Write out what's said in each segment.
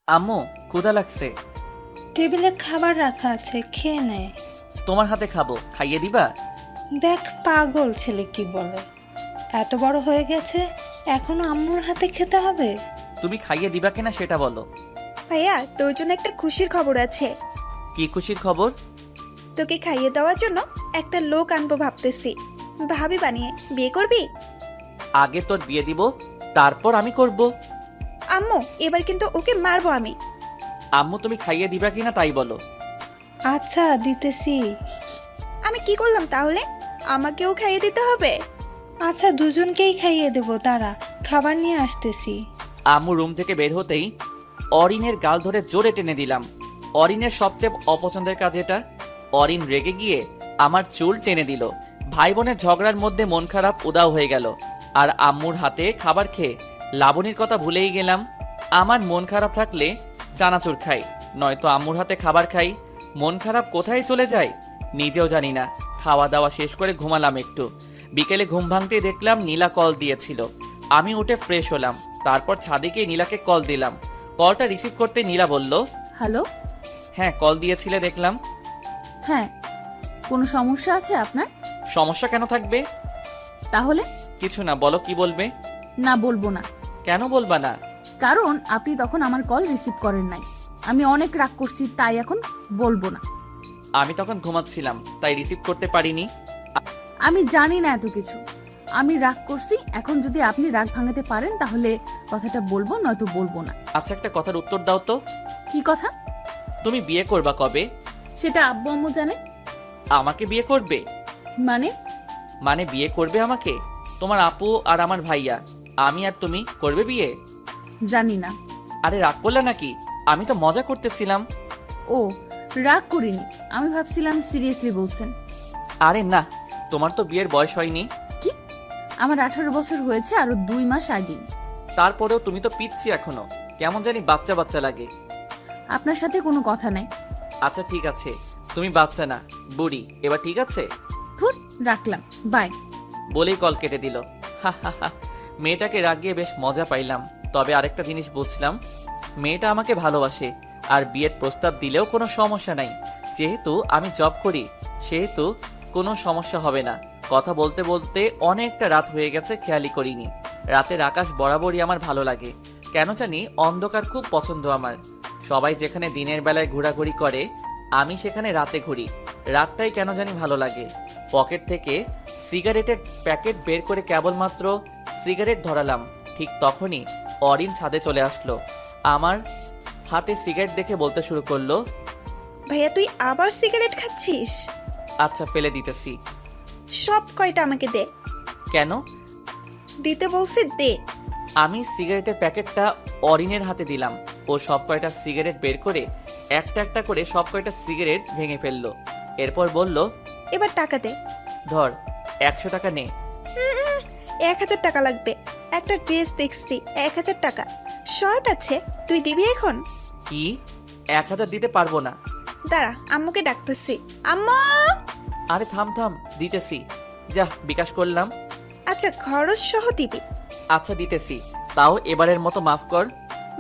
আম্মু, ক্ষুধা লাগছে। টেবিলে খাবার রাখা আছে, খেয়ে নে। তোমার হাতে খাবো, খাইয়ে দিবা? দেখ পাগল ছেলে কি বলে, এত বড় হয়ে গেছে এখনো আম্মুর হাতে খেতে হবে? তুমি খাইয়ে দিবা কিনা সেটা বলো। ভাইয়া, তোর জন্য একটা খুশির খবর আছে। কি খুশির খবর? তোকে খাইয়ে দেওয়ার জন্য একটা লোক আনবো ভাবতেছি। ভাবি বানিয়ে বিয়ে করবি? আগে তোর বিয়ে দিব, তারপর আমি করব। আম্মু, এবার কিন্তু ওকে মারবো আমি। আম্মু, তুমি খাইয়ে দিবা কিনা তাই বলো। আচ্ছা দিতেছি। আমি কি করলাম তাহলে? আমাকেও খাইয়ে দিতে হবে? আচ্ছা দুজনকেই খাইয়ে দেবো, দাঁড়া খাবার নিয়ে আসতেছি। আম্মু রুম থেকে বের হতেই অরিনের গাল ধরে জোরে টেনে দিলাম। অরিনের সবচেয়ে অপছন্দের কাজ এটা। অরিন রেগে গিয়ে আমার চুল টেনে দিল। ভাই বোনের ঝগড়ার মধ্যে মন খারাপ উদাও হয়ে গেল। আর আম্মুর হাতে খাবার খেয়ে লাবণীর কথা ভুলেই গেলাম। আমার মন খারাপ থাকলে চানাচুর খাই, নয়তো আম্মুর হাতে খাবার খাই। মন খারাপ কোথায় চলে যায় নিজেও জানি না। খাওয়া দাওয়া শেষ করে ঘুমালাম একটু। বিকেলে ঘুম ভাঙতেই দেখলাম নীলা কল দিয়েছিল। আমি উঠে ফ্রেশ হলাম, তারপর ছাদে গিয়ে নীলাকে কল দিলাম। কলটা রিসিভ করতে নীলা বলল, হ্যালো। হ্যাঁ কল দিয়েছিলে দেখলাম। হ্যাঁ, কোনো সমস্যা আছে আপনার? সমস্যা কেন থাকবে? তাহলে? কিছু না, বলো কি বলবে। না, বলবো না। কেন বলবা না? কারণ আপনি তখন আমার কল রিসিভ করেন নাই। আমি অনেক রাগ করছি, তাই এখন বলবো না। আমি তখন ঘুমাচ্ছিলাম, তাই রিসিভ করতে পারিনি। আমি জানি না এত কিছু। আমি রাগ করছি, এখন যদি আপনি রাগ ভাঙাতে পারেন তাহলে কথাটা বলবো, নয়তো বলবো না। আচ্ছা, একটা কথার উত্তর দাও তো। কি কথা? তুমি বিয়ে করবা কবে? সেটা আব্বু আম্মু জানে। আমাকে বিয়ে করবে? মানে? মানে বিয়ে করবে আমাকে? তোমার আপু আর আমার ভাইয়া, আমি আর তুমি করবে বিয়ে? জানি না। আরে রাগ করলে নাকি? আমি তো মজা করতেছিলাম। ও, রাগ করিনি। আমি ভাবছিলাম সিরিয়াসলি বলছেন। আরে না, তোমার তো বিয়ের বয়স হয়নি। কি? আমার 18 বছর হয়েছে আরো 2 মাস আগেই। তারপরেও তুমি তো পিচ্ছি এখনো, কেমন জানি বাচ্চা বাচ্চা লাগে। আপনার সাথে কোনো কথা নাই। আচ্ছা ঠিক আছে, তুমি বাচ্চা না, বুড়ি। এবার ঠিক আছে? ধুর, রাখলাম, বাই। বলেই কল কেটে দিল। হা হা হা, মেয়েটাকে রাগিয়ে বেশ মজা পাইলাম। তবে আরেকটা জিনিস বুঝলাম, মেয়েটা আমাকে ভালোবাসে। আর বিয়ের প্রস্তাব দিলেও কোনো সমস্যা নাই। যেহেতু আমি জব করি, সেহেতু কোনো সমস্যা হবে না। কথা বলতে বলতে অনেকটা রাত হয়ে গেছে, খেয়ালই করিনি। রাতের আকাশ বরাবরই আমার ভালো লাগে। কেন জানি অন্ধকার খুব পছন্দ আমার। সবাই যেখানে দিনের বেলায় ঘোরাঘুরি করে, আমি সেখানে রাতে ঘুরি। রাতটাই কেন জানি ভালো লাগে। পকেট থেকে সিগারেটের প্যাকেট বের করে কেবলমাত্র সিগারেট ধরালাম, ঠিক তখনই অরিন ছাদে চলে আসলো। আমার হাতে সিগারেট দেখে বলতে শুরু করলো, ভাইয়া, তুই আবার সিগারেট খাচ্ছিস? আচ্ছা ফেলে দিতেছি। সব কয়টা আমাকে দে। কেন? দিতে বলছি, দে। আমি সিগারেটের প্যাকেটটা অরিনের হাতে দিলাম। ও সব কয়টা সিগারেট বের করে একটা একটা করে সব কয়টা সিগারেট ভেঙে ফেললো। এরপর বলল, এবার টাকা দে। ধর, 100 টাকা নে। 1000 টাকা লাগবে। একটা ড্রেস দেখছি, 1000 টাকা। শর্ট আছে, তুই দিবি এখন? কি? 1000 দিতে পারবো না। দাঁড়া, আম্মুকে ডাকতেছি। আম্মু! আরে থাম থাম, দিতেছি। যা, বিকাশ করলাম। আচ্ছা, খরচ সহ দিবি? আচ্ছা দিতেছি, তাও এবারের মতো মাফ কর।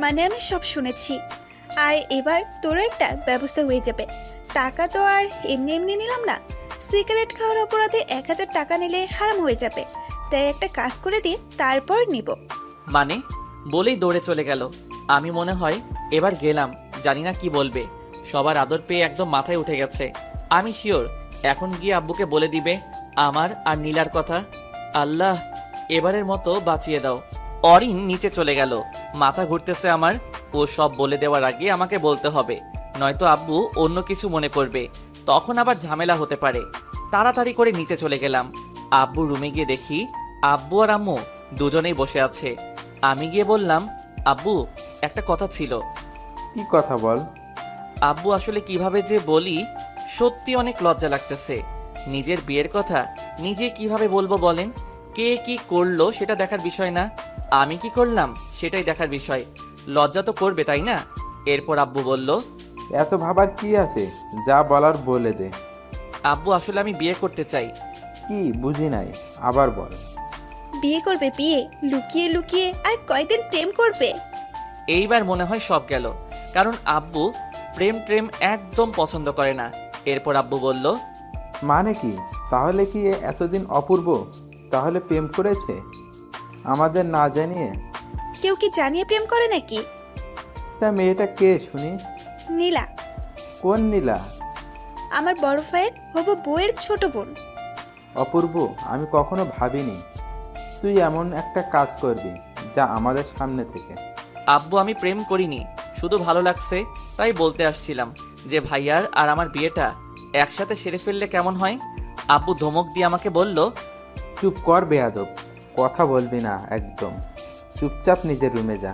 মানে আমি সব শুনেছি। আর এবার তোরও একটা ব্যবস্থা হয়ে যাবে। টাকা তো আর এমনি এমনি নিলাম না। সিগারেট খাওয়ার অপরাধে 1000 টাকা নিলে হারাম হয়ে যাবে। তাই একটা কাজ করে দিয়ে তারপর নিব। মানে? বলেই দৌড়ে চলে গেল। আমি মনে হয় এবার গেলাম, জানি না কি বলবে। সবার আদর পেয়ে একদম মাথায় উঠে গেছে। আমি শিওর এখন গিয়ে আব্বুকে বলে দিবে আমার আর নীলার কথা। আল্লাহ, এবারের মতো বাঁচিয়ে দাও। অরিন নিচে চলে গেল। মাথা ঘুরতেছে আমার। ও সব বলে দেওয়ার আগে আমাকে বলতে হবে, নয়তো আব্বু অন্য কিছু মনে করবে। তখন আবার ঝামেলা হতে পারে। তাড়াতাড়ি করে নিচে চলে গেলাম। আব্বু রুমে গিয়ে দেখি আব্বু আর আম্মু দুজনেই বসে আছে। আমি গিয়ে বললাম, আব্বু একটা কথা ছিল। কি কথা বল। আব্বু, আসলে কিভাবে যে বলি, সত্যি অনেক লজ্জা লাগতেছে। নিজের বিয়ের কথা নিজে কিভাবে বলবো বলেন? কে কি করলো সেটা দেখার বিষয় না, আমি কি করলাম সেটাই দেখার বিষয়। লজ্জা তো করবে, তাই না? এরপর আব্বু বলল, এত ভাবার কি আছে, যা বলার বলে দে। আব্বু আসলে আমি বিয়ে করতে চাই। কি বুঝি নাই, আবার বল। বিয়ে করবে? বিয়ে লুকিয়ে লুকিয়ে? আর কয়দিন প্রেম করবে? এইবার মনে হয় সব গেল, কারণ আব্বু প্রেম ট্রেম একদম পছন্দ করে না। এরপর আব্বু বলল, মানে কি? তাহলে কি এ এতদিন অপূর্ব তাহলে প্রেম করেছে আমাদের না জানিয়ে? কেউ কি জানিয়ে প্রেম করে নাকি? তা মেয়েটা কে শুনি? নীলা, কোন নীলা? আমার বড় ভাইয়ের হবু বউয়ের ছোট বোন। অপূর্ব, আমি কখনো ভাবিনি তুই এমন একটা কাজ করবি যা আমাদের সামনে থেকে। আব্বু আমি প্রেম করিনি, শুধু ভালো লাগছে তাই বলতে আসছিলাম যে ভাইয়ার আর আমার বিয়েটা একসাথে সেরে ফেললে কেমন হয়। আব্বু ধমক দিয়ে আমাকে বলল, চুপ কর বেয়াদব, কথা বলবি না একদম, চুপচাপ নিজের রুমে যা।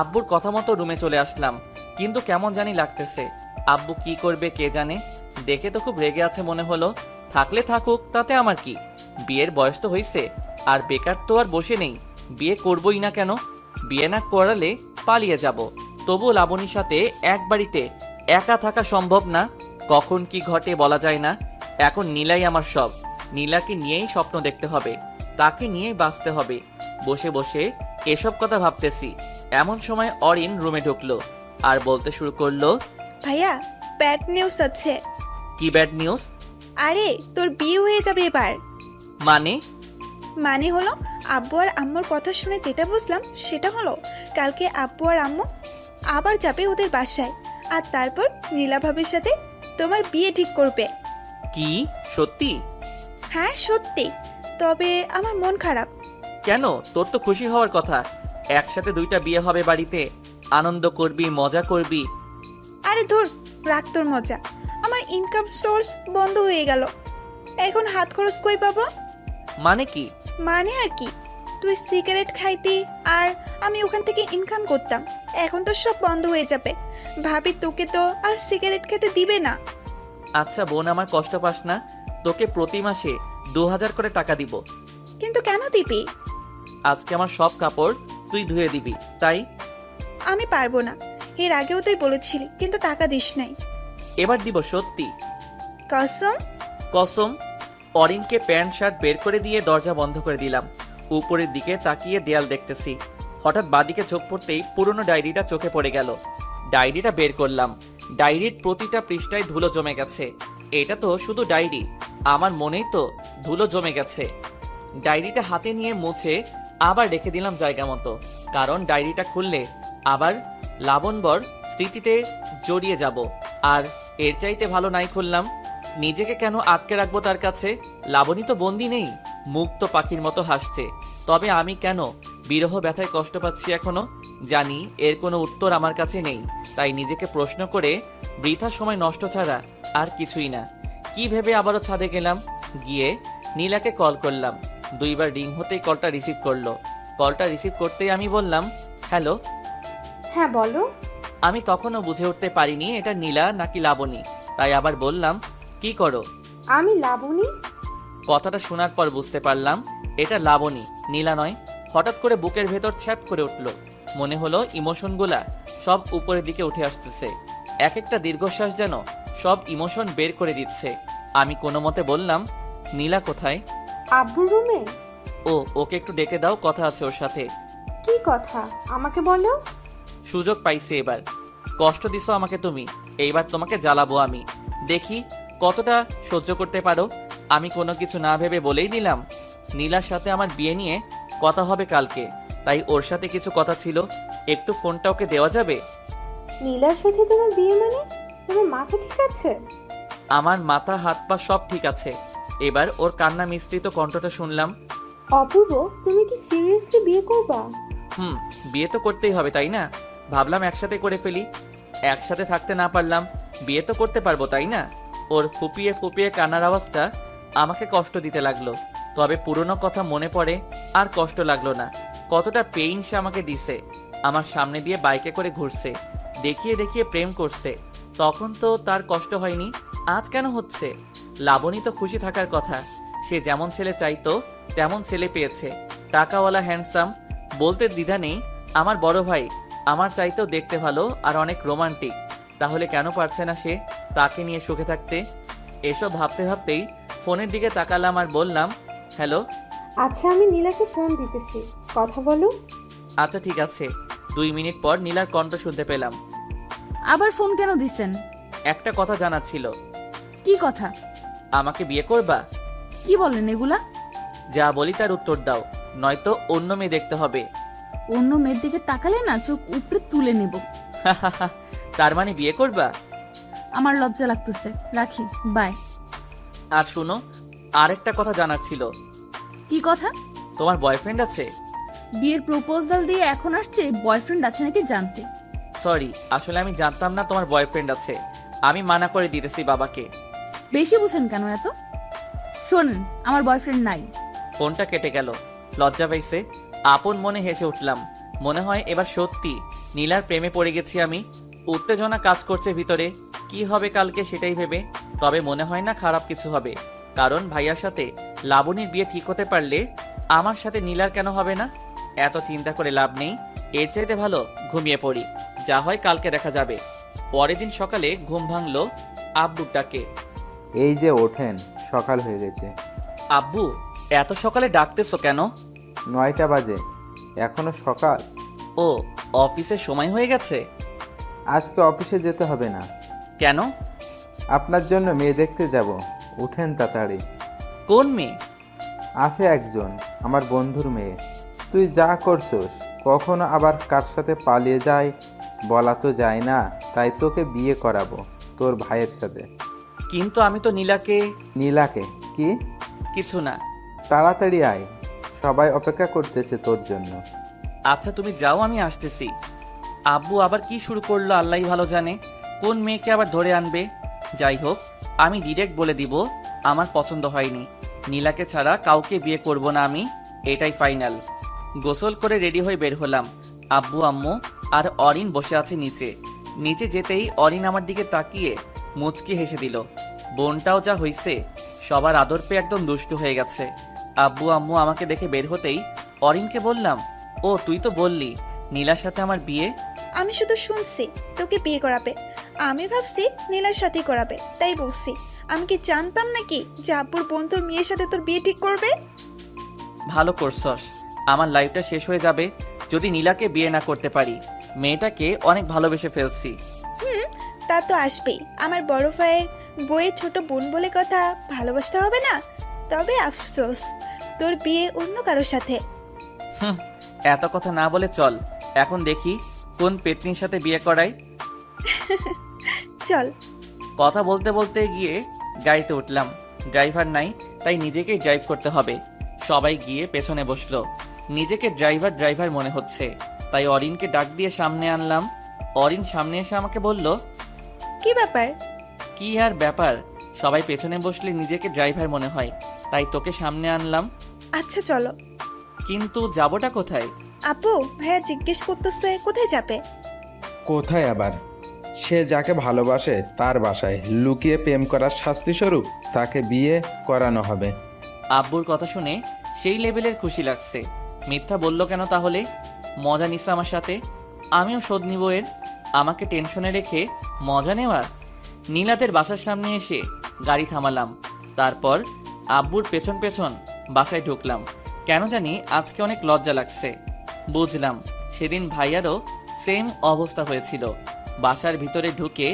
আব্বুর কথা মতো রুমে চলে আসলাম, কিন্তু কেমন জানি লাগতেছে। আব্বু কি করবে কে জানে, দেখে তো খুব রেগে আছে মনে হলো। থাকলে থাকুক, তাতে আমার কি, বিয়ের বয়স তো হয়েছে, আর বেকার তো আর বসে নেই, বিয়ে করবই না কেন? বিয়ে না করালে পালিয়ে যাব, তবু লাবণীর সাথে এক বাড়িতে একা থাকা সম্ভব না, কখন কি ঘটে বলা যায় না। এখন নীলাই আমার সব, নীলাকে নিয়েই স্বপ্ন দেখতে হবে, তাকে নিয়েই বাঁচতে হবে। বসে বসে এসব কথা ভাবতেছি, এমন সময় অরিন রুমে ঢুকলো আর বলতে শুরু করলো, ভাইয়া, ব্যাড নিউজ আছে। কি ব্যাড নিউজ? আরে তোর বিয়ে হয়ে যাবে এবার। মানে হলো, আব্বু আর আম্মুর কথা শুনে যেটা বুঝলাম সেটা হলো, কালকে আব্বু আর আম্মু আবার যাবে ওদের বাসায়, আর তারপর নীলা ভাবির সাথে তোমার বিয়ে ঠিক করবে। কি সত্যি? হ্যাঁ সত্যি, তবে আমার মন খারাপ। কেন? তোর তো খুশি হওয়ার কথা, একসাথে দুইটা বিয়ে হবে বাড়িতে, আনন্দ করবি, মজা করবি। আরে ধুর, রাখ তোর মজা। আমার ইনকাম সোর্স বন্ধ হয়ে গেল, এখন হাত খরচ কই পাবো? মানে কি? মানে আর কি, তুই সিগারেট খাইতি আর আমি ওখান থেকে ইনকাম করতাম, এখন তো সব বন্ধ হয়ে যাবে। ভাবি তোকে তো আর সিগারেট খেতে দিবে না। আচ্ছা বোন, আমার কষ্ট পাস না, তোকে প্রতি মাসে 2000 করে টাকা দিব। কিন্তু কেন দিবি? আজকে আমার সব কাপড় তুই ধুয়ে দিবি, তাই। আমি পারবো না, এর আগেও তুই বলেছিলি কিন্তু টাকা দিস নাই। এবার দিব সত্যি। কসম? কসম। অরিনকে প্যান্ট শার্ট বের করে দিয়ে দরজা বন্ধ করে দিলাম। উপরের দিকে তাকিয়ে দেয়াল দেখতেছি, হঠাৎ বাদিকে চোখ পড়তেই পুরনো ডায়েরিটা চোখে পড়ে গেল। ডায়েরিটা বের করলাম, ডায়েরির প্রতিটা পৃষ্ঠায় ধুলো জমে গেছে। এটা তো শুধু ডায়েরি, আমার মনেই তো ধুলো জমে গেছে। ডায়েরিটা হাতে নিয়ে মুছে আবার রেখে দিলাম জায়গা মতো, কারণ ডায়েরিটা খুললে আবার লাবণবর স্মৃতিতে জড়িয়ে যাব। আর এর চাইতে ভালো নাই খুললাম, নিজেকে কেন আটকে রাখবো তার কাছে? লাবণী তো বন্দি নেই, মুক্ত পাখির মতো হাসছে, তবে আমি কেন বিরহ ব্যথায় কষ্ট পাচ্ছি এখনো? জানি এর কোনো উত্তর আমার কাছে নেই, তাই নিজেকে প্রশ্ন করে বৃথা সময় নষ্ট ছাড়া আর কিছুই না। কি ভেবে আবারও ছাদে গেলাম, গিয়ে নীলাকে কল করলাম। 2 বার রিং হতেই কলটা রিসিভ করলো। কলটা রিসিভ করতেই আমি বললাম, হ্যালো। হ্যাঁ বলো। আমি তখনও বুঝে উঠতে পারিনি এটা নীলা নাকি লাবণী, তাই আবার বললাম, কি করো? আমি লাবণী। কথাটা শোনার পর বুঝতে পারলাম এটা লাবণী, নীলা নয়। হঠাৎ করে বুকের ভেতর ছ্যাপ করে উঠল, মনে হলো ইমোশনগুলা সব উপরের দিকে উঠে আসতেছে। এক একটা দীর্ঘশ্বাস যেন সব ইমোশন বের করে দিচ্ছে। আমি কোনো মতে বললাম, নীলা কোথায়? আব্বুর রুমে। ও, ওকে একটু ডেকে দাও, কথা আছে ওর সাথে। কি কথা আমাকে বলো। সুযোগ পাইছে এবার, কষ্ট দিছো আমাকে তুমি, এইবার তোমাকে জ্বালাবো আমি, দেখি কতটা সহ্য করতে পারো। আমি কোনো কিছু না ভেবে বলেই দিলাম, নীলার সাথে আমার বিয়ে নিয়ে কথা হবে কালকে, তাই ওর সাথে কিছু কথা ছিল, একটু ফোনটা ওকে দেওয়া যাবে? নীলার সাথে তোমার বিয়ে মানে? তোমার মাথা ঠিক আছে? আমার মাথা হাত পা সব ঠিক আছে। এবার ওর কান্না মিশ্রিত কণ্ঠটা শুনলাম। অপূর্ব, তুমি কি সিরিয়াসলি বিয়ে করবা? বিয়ে তো করতেই হবে তাই না? ভাবলাম একসাথে করে ফেলি, একসাথে থাকতে না পারলাম, বিয়ে তো করতে পারবো তাই না? ওর ফুপিয়ে ফুপিয়ে কান্নার আওয়াজটা আমাকে কষ্ট দিতে লাগলো, তবে পুরনো কথা মনে পড়ে আর কষ্ট লাগলো না। কতটা পেইন সে আমাকে দিছে। আমার সামনে দিয়ে বাইকে করে ঘুরছে, দেখিয়ে দেখিয়ে প্রেম করছে, তখন তো তার কষ্ট হয়নি, আজ কেন হচ্ছে? লাবণী তো খুশি থাকার কথা, সে যেমন ছেলে চাইতো তেমন ছেলে পেয়েছে, টাকাওয়ালা, হ্যান্ডসাম, বলতে দ্বিধা নেই। আমার বড় ভাই আমার চাইতেও দেখতে ভালো আর অনেক রোমান্টিক, তাহলে কেন পারছে না সে তাকে নিয়ে সুখে থাকতে? এসব ভাবতে ভাবতেই ফোনের দিকে তাকালাম আর বললাম, হ্যালো। আচ্ছা আমি নীলাকে ফোন দিতেছি, কথা বলো। আচ্ছা ঠিক আছে, 2 মিনিট পর নীলার কণ্ঠ শুনতে পেলাম। আবার ফোন কেন দিছেন? একটা কথা জানার ছিল। কি কথা? আমাকে বিয়ে করবা? কি বলেন এগুলা? যা বলি তার উত্তর দাও, নয়তো অন্য মেয়ে দেখতে হবে। অন্য মেয়ের দিকে তাকালে না চোখ উপরে তুলে নেব। তার মানে বিয়ে করবা? আমার লজ্জা লাগতেছে, রাখি, বাই। আর শুনো, আরেকটা কথা জানার ছিল। কি কথা? তোমার বয়ফ্রেন্ড আছে? বিয়ের প্রপোজাল দিয়ে এখন আসছে বয়ফ্রেন্ড আছে নাকি জানতে। সরি, আসলে আমি জানতাম না তোমার বয়ফ্রেন্ড আছে। আমি মানা করে দিতেছি বাবাকে। বেশি বুঝেন কেন এত? শোনেন, আমার বয়ফ্রেন্ড নাই। ফোনটা কেটে গেল। লজ্জা পাইছে। আপন মনে হেসে উঠলাম। মনে হয় এবার সত্যি নীলার প্রেমে পড়ে গেছি আমি। উত্তেজনা কাজ করছে ভিতরে, কি হবে কালকে সেটাই ভেবে। তবে মনে হয় না খারাপ কিছু হবে, কারণ ভাইয়ার সাথে লাবণীর বিয়ে ঠিক হতে পারলে আমার সাথে নীলার কেন হবে না? এত চিন্তা করে লাভ নেই, এর চাইতে ভালো ঘুমিয়ে পড়ি। যা হয় কালকে দেখা যাবে। পরের দিন সকালে ঘুম ভাঙলো আব্বুর ডাকে। এই যে ওঠেন, সকাল হয়ে গেছে। আব্বু, এত সকালে ডাকতেছো কেন? 9টা বাজে, এখনো সকাল? ও, অফিসের সময় হয়ে গেছে? আজকে অফিসে যেতে হবে না। কেন? আপনার জন্য মেয়ে দেখতে যাব। উঠেন তাড়াতাড়ি। কোন মেয়ে? আছে একজন, আমার বন্ধুর মেয়ে। তুই যা করছস, কখনো আবার কার সাথে পালিয়ে যায় বলা তো যায় না, তাই তোকে বিয়ে করাবো তোর ভাইয়ের সাথে। কিন্তু আমি তো নীলাকে। নীলাকে? কি? কিছু না। তাড়াতাড়ি আয়, সবাই অপেক্ষা করতেছে তোর জন্য। আচ্ছা তুমি যাও, আমি আসতেছি। আব্বু আবার কি শুরু করলো আল্লাহই ভালো জানে। কোন মেয়েকে আবার ধরে আনবে? যাই হোক, আমি ডিরেক্ট বলে দিব আমার পছন্দ হয়নি। নীলাকে ছাড়া কাউকে বিয়ে করব না আমি, এটাই ফাইনাল। গোসল করে রেডি হয়ে বের হলাম। আব্বু, আম্মু আর অরিন বসে আছে নিচে। নিচে যেতেই অরিন আমার দিকে তাকিয়ে মুচকি হেসে দিল। বোনটাও যা হইছে, সবার আদর পেয়ে একদম দুষ্টু হয়ে গেছে। আব্বু আম্মু আমাকে দেখে বের হতেই অরিনকে বললাম, ও তুই তো বললি নীলার সাথে আমার বিয়ে। আমি শুধু শুনছি তোকে বিয়ে করাবে। আমি ভাবছি নীলার সাথে করাবে, তাই বলছি। আমি কি জানতাম নাকি যে আব্বুর বন্ধুর মেয়ের সাথে তোর বিয়ে ঠিক করবে? ভালো করছস। আমার লাইফটা শেষ হয়ে যাবে যদি নীলাকে বিয়ে না করতে পারি। মেয়েটাকে অনেক ভালোবেসে ফেলছি। তা তো আসবেই। আমার বড় ভাইয়ের বইয়ের ছোট বোন বলে কথা, ভালোবাসতে হবে না? তবে আফসোস, তোর বিয়ে অন্য কারোর সাথে। এত কথা না বলে চল এখন দেখি কোন পেতনির সাথে বিয়ে করাই। চল। কথা বলতে বলতে গিয়ে গাড়িতে উঠলাম। ড্রাইভার নাই, তাই নিজেকেই ড্রাইভ করতে হবে। সবাই গিয়ে পেছনে বসলো। নিজেকে ড্রাইভার মনে হচ্ছে, তাই অরিনকে ডাক দিয়ে সামনে আনলাম। অরিন সামনে এসে আমাকে বলল, কি ব্যাপার? কি আর ব্যাপার, সবাই পেছনে বসলে নিজেকে ড্রাইভার মনে হয়, তাই তোকে সামনে আনলাম। আচ্ছা চলো। কিন্তু যাবোটা কোথায়? আপু, ভাইয়া জিজ্ঞেস করতেছে কোথায় যাবে। কোথায় আবার? সে যাকে ভালোবাসে তার বাসায় লুকিয়ে প্রেম করার শাস্তিস্বরূপ তাকে বিয়ে করানো হবে। আব্বুর কথা শুনে সেই লেভেলের খুশি লাগছে। মিথ্যা বলল কেন তাহলে? মজা নিচ্ছে আমার সাথে, আমিও শোধ নিব এর। আমাকে টেনশনে রেখে মজা নেওয়ার। নীলাদের বাসার সামনে এসে গাড়ি থামালাম। তারপর আব্বুর পেছন পেছন বাসায় ঢুকলাম। কেন জানি আজকে অনেক লজ্জা লাগছে। বুঝলাম সেদিন ভাইয়ারও সেম অবস্থা হয়েছিল। বাসার ভিতরে ঢুকে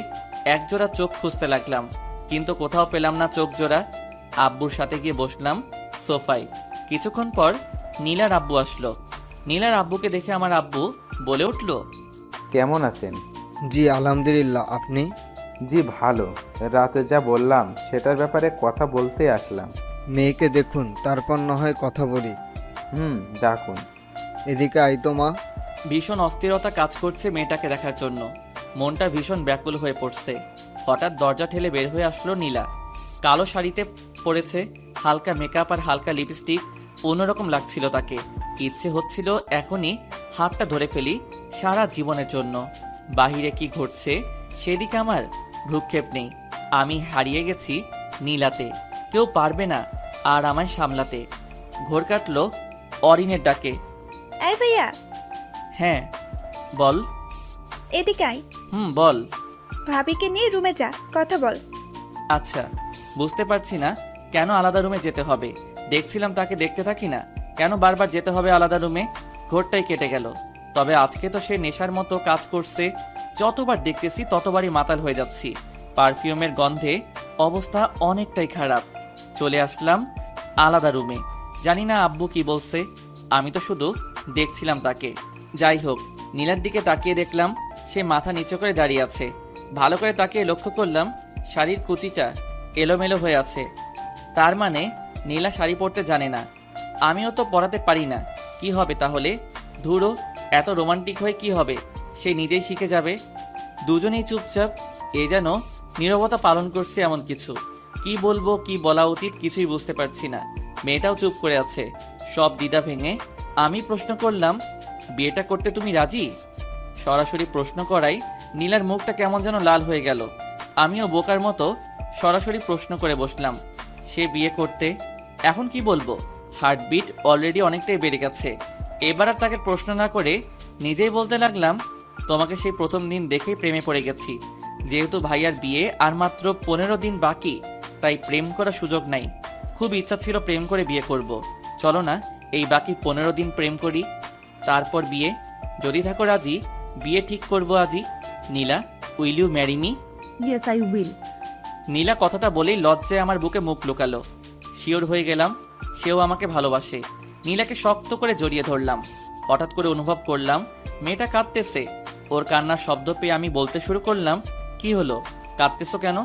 একজোড়া চোখ খুঁজতে লাগলাম, কিন্তু কোথাও পেলাম না চোখ জোড়া। আব্বুর সাথে গিয়ে বসলাম সোফায়। কিছুক্ষণ পর নীলার আব্বু আসলো। নীলার আব্বুকে দেখে আমার আব্বু বলে উঠল, কেমন আছেন? জি আলহামদুলিল্লাহ, আপনি? জি ভালো। রাতে যা বললাম সেটার ব্যাপারে কথা বলতে আসলাম। মেয়েকে দেখুন, তারপর না হয় কথা বলি। ডাকুন। এদিকে আই তো মা। ভীষণ অস্থিরতা কাজ করছে মেয়েটাকে দেখার জন্য। মনটা ভীষণ ব্যাকুল হয়ে পড়ছে। হঠাৎ দরজা ঠেলে বের হয়ে আসলো নীলা। কালো শাড়িতে পরেছে, হালকা মেকআপ আর হালকা লিপস্টিক। অন্যরকম লাগছিল তাকে। ইচ্ছে হচ্ছিল এখনই হাতটা ধরে ফেলি সারা জীবনের জন্য। বাহিরে কি ঘটছে সেদিকে আমার ভ্রুক্ষেপ নেই। আমি হারিয়ে গেছি নীলাতে। কেউ পারবে না আর আমায় সামলাতে। ঘোর কাটলো অরিনের ডাকে। এই ভাইয়া, হ্যাঁ বল। এদিকে আয়। বল। ভাবিকে নিয়ে রুমে যা, কথা বল। আচ্ছা, বুঝতে পারছি না কেন আলাদা রুমে যেতে হবে। দেখছিলাম তাকে দেখতে থাকি না, কেন বারবার যেতে হবে আলাদা রুমে? ঘোরটাই কেটে গেল। তবে আজকে তো সে নেশার মতো কাজ করছে। যতবার দেখতেছি ততবারই মাতাল হয়ে যাচ্ছি। পারফিউমের গন্ধে অবস্থা অনেকটাই খারাপ। চলে আসলাম আলাদা রুমে। জানি না আব্বু কি বলছে, আমি তো শুধু দেখছিলাম তাকে। যাই হোক, নীলার দিকে তাকিয়ে দেখলাম সে মাথা নিচু করে দাঁড়িয়ে আছে। ভালো করে তাকিয়ে লক্ষ্য করলাম শাড়ির কুচিটা এলোমেলো হয়ে আছে। তার মানে নীলা শাড়ি পরতে জানে না। আমিও তো পরাতে পারি না। কি হবে তাহলে? ধুরো, এত রোমান্টিক হয়ে কি হবে? সে নিজেই শিখে যাবে। দুজনেই চুপচাপ, এ যেন নীরবতা পালন করছে এমন কিছু। কি বলবো, কি বলা উচিত কিছুই বুঝতে পারছি না। মেয়েটাও চুপ করে আছে। সব দ্বিধা ভেঙে আমি প্রশ্ন করলাম, বিয়েটা করতে তুমি রাজি? সরাসরি প্রশ্ন করাই নীলার মুখটা কেমন যেন লাল হয়ে গেল। আমিও বোকার মতো সরাসরি প্রশ্ন করে বসলাম, সে বিয়ে করতে? এখন কি বলবো? হার্টবিট অলরেডি অনেকটাই বেড়ে গেছে। এবার আর তাকে প্রশ্ন না করে নিজেই বলতে লাগলাম, তোমাকে সেই প্রথম দিন দেখেই প্রেমে পড়ে গেছি। যেহেতু ভাইয়ার বিয়ে আর মাত্র 15 দিন বাকি, তাই প্রেম করার সুযোগ নাই। খুব ইচ্ছা ছিল প্রেম করে বিয়ে করব। চলো না এই বাকি 15 দিন প্রেম করি, তারপর বিয়ে। যদি থাকো রাজি, বিয়ে ঠিক করব আজই। Neela, will you marry me? Yes I will. Neela কথাটা বলেই লজ্জায় আমার বুকে মুখ লুকালো। শিওর হয়ে গেলাম সেও আমাকে ভালোবাসে। নীলাকে শক্ত করে জড়িয়ে ধরলাম। হঠাৎ করে অনুভব করলাম মেয়েটা কাঁদতেছে। ওর কান্নার শব্দ পেয়ে আমি বলতে শুরু করলাম, কি হলো, কাঁদতেছো কেন?